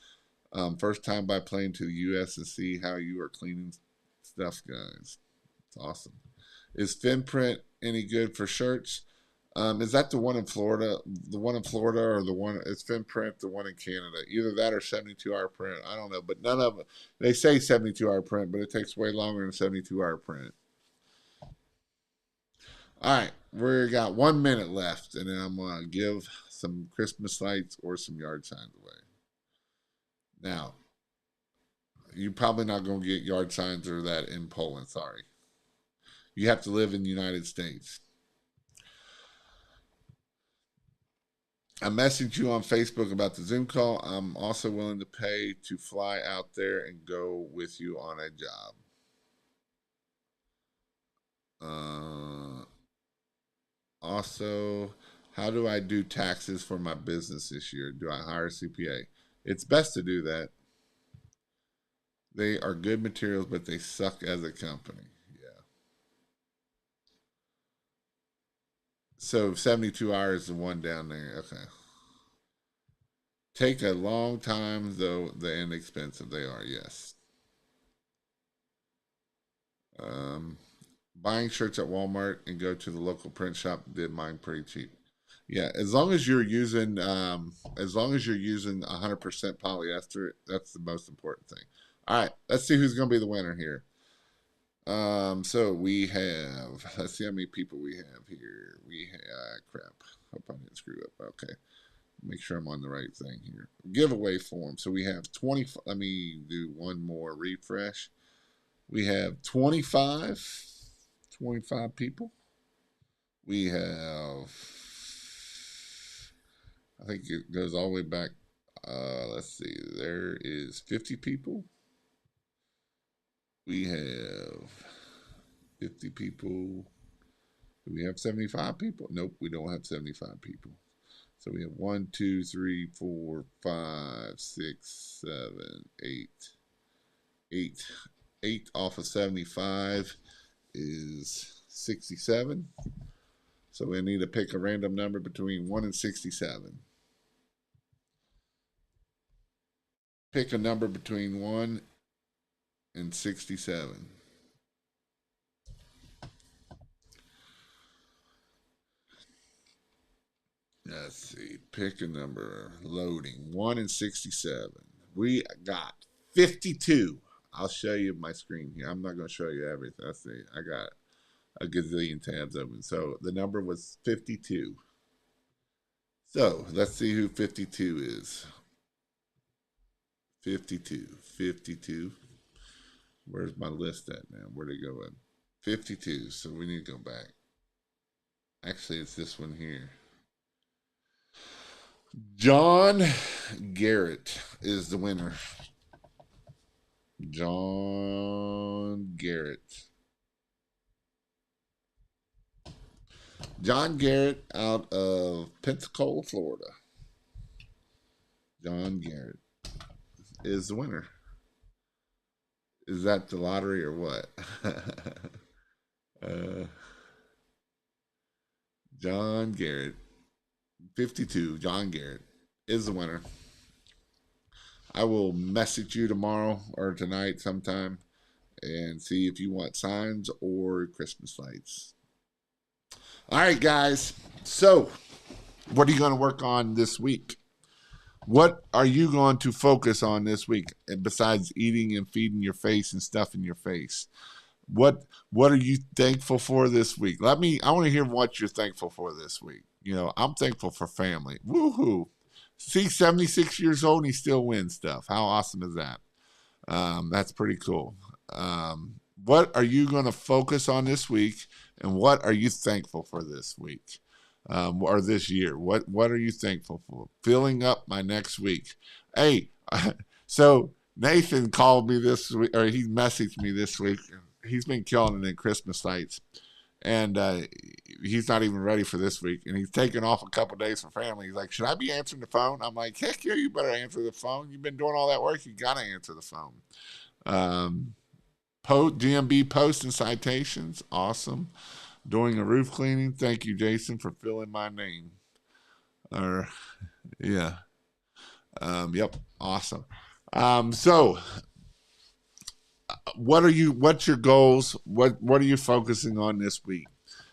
first time by plane to the U.S. and see how you are cleaning stuff, guys. It's awesome. Is Finprint any good for shirts? Is that the one in Florida? The one in Florida, or the one? It's Finprint, the one in Canada. Either that or 72-hour print. I don't know, but none of them. They say 72-hour print, but it takes way longer than 72-hour print. All right, we got 1 minute left, and then I'm gonna give some Christmas lights or some yard signs away. Now, you're probably not gonna get yard signs or that in Poland. Sorry, you have to live in the United States. I messaged you on Facebook about the Zoom call. I'm also willing to pay to fly out there and go with you on a job. Also, how do I do taxes for my business this year? Do I hire a CPA? It's best to do that. They are good materials, but they suck as a company. Yeah. So 72 hours, the one down there. Okay. Take a long time, though, the inexpensive they are, yes. Buying shirts at Walmart and go to the local print shop did mine pretty cheap. Yeah, as long as you're using 100% polyester, that's the most important thing. All right, let's see who's going to be the winner here. So we have, let's see how many people we have here. We have, crap. Hope I didn't screw up. Okay. Make sure I'm on the right thing here. Giveaway form. So we have 20, let me do one more refresh. We have 25 people. We have, I think it goes all the way back. Let's see, there is 50 people. We have 50 people. Do we have 75 people? Nope, we don't have 75 people. So we have 1, 2, 3, 4, 5, 6, 7, 8. 8. 8 off of 75 is 67. So we need to pick a random number between 1 and 67. Pick a number between 1 and 67. Let's see. Pick a number. Loading. 1 and 67. We got 52. I'll show you my screen here. I'm not going to show you everything. Let's see. I got a gazillion tabs open. So the number was 52. So let's see who 52 is. 52. 52. Where's my list at now? Where'd it go in? 52. So we need to go back. Actually, it's this one here. John Garrett is the winner. John Garrett. John Garrett out of Pensacola, Florida. John Garrett is the winner. Is that the lottery or what? John Garrett, 52. John Garrett is the winner. I will message you tomorrow or tonight sometime and see if you want signs or Christmas lights. All right, guys. So, what are you going to work on this week? What are you going to focus on this week besides eating and feeding your face and stuffing your face? What are you thankful for this week? I want to hear what you're thankful for this week. You know, I'm thankful for family. Woohoo. See, 76 years old and he still wins stuff. How awesome is that? That's pretty cool. What are you going to focus on this week, and what are you thankful for this week or this year? What are you thankful for? Filling up my next week. Hey, so Nathan called me this week, or he messaged me this week. He's been killing it in Christmas lights, and he's not even ready for this week, and he's taking off a couple days for family. He's like, should I be answering the phone? I'm like, heck yeah, you better answer the phone. You've been doing all that work. You got to answer the phone. GMB posts and citations. Awesome. Doing a roof cleaning. Thank you, Jason, for filling my name. Yeah. Yep. Awesome. So what's your goals? What are you focusing on this week?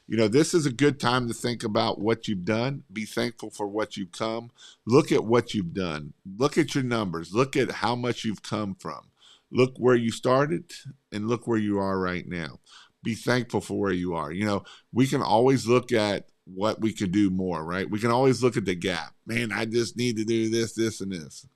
You know, this is a good time to think about what you've done. Be thankful for what you've come. Look at what you've done. Look at your numbers. Look at how much you've come from. Look where you started and look where you are right now. Be thankful for where you are. You know, we can always look at what we could do more, right? We can always look at the gap. Man, I just need to do this, this, and this.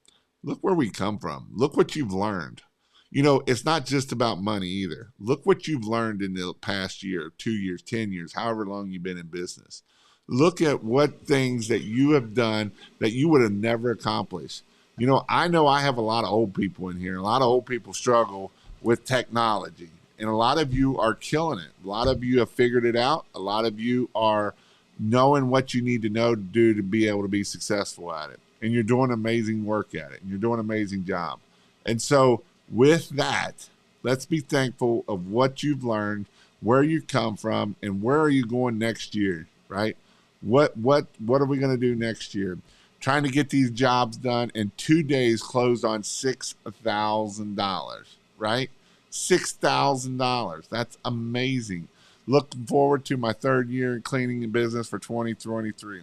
Look where we come from. Look what you've learned. You know, it's not just about money either. Look what you've learned in the past year, 2 years, 10 years, however long you've been in business. Look at what things that you have done that you would have never accomplished. You know I have a lot of old people in here. A lot of old people struggle with technology. And a lot of you are killing it. A lot of you have figured it out. A lot of you are knowing what you need to know to do to be able to be successful at it. And you're doing amazing work at it. And you're doing an amazing job. And so with that, let's be thankful of what you've learned, where you come from, and where are you going next year, right? What are we going to do next year? Trying to get these jobs done in 2 days, closed on $6,000, right? $6,000. That's amazing. Looking forward to my 3rd year in cleaning and business for 2023.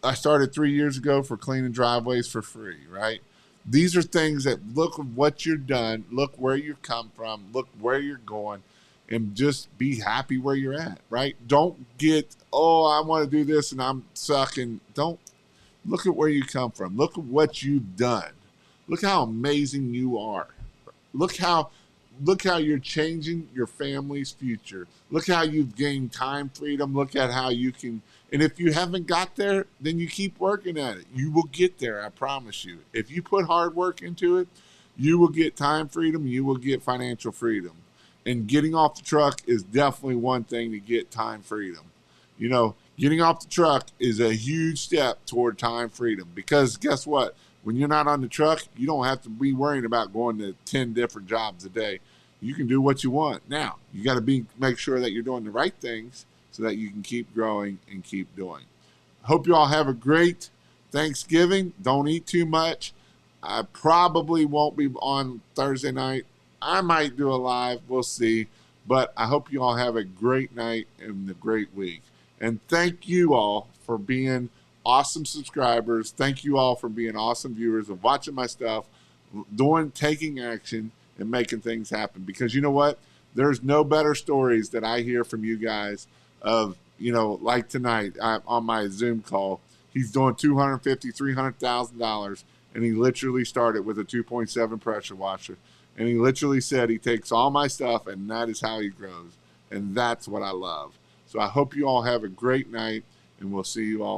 I started 3 years ago for cleaning driveways for free, right? These are things that look at what you're done, look where you come from, look where you're going, and just be happy where you're at, right? Don't get, oh, I want to do this and I'm sucking. Don't look at where you come from. Look at what you've done. Look how amazing you are. Look how you're changing your family's future. Look how you've gained time freedom. Look at how you can, and if you haven't got there, then you keep working at it. You will get there, I promise you. If you put hard work into it, you will get time freedom, you will get financial freedom. And getting off the truck is definitely one thing to get time freedom. You know, getting off the truck is a huge step toward time freedom, because guess what? When you're not on the truck, you don't have to be worrying about going to 10 different jobs a day. You can do what you want. Now, you got to make sure that you're doing the right things so that you can keep growing and keep doing. Hope you all have a great Thanksgiving. Don't eat too much. I probably won't be on Thursday night. I might do a live. We'll see. But I hope you all have a great night and a great week. And thank you all for being awesome subscribers. Thank you all for being awesome viewers of watching my stuff, taking action, and making things happen. Because you know what? There's no better stories that I hear from you guys of, like tonight on my Zoom call. He's doing $250,000, $300,000, and he literally started with a 2.7 pressure washer. And he literally said he takes all my stuff, and that is how he grows. And that's what I love. So I hope you all have a great night, and we'll see you all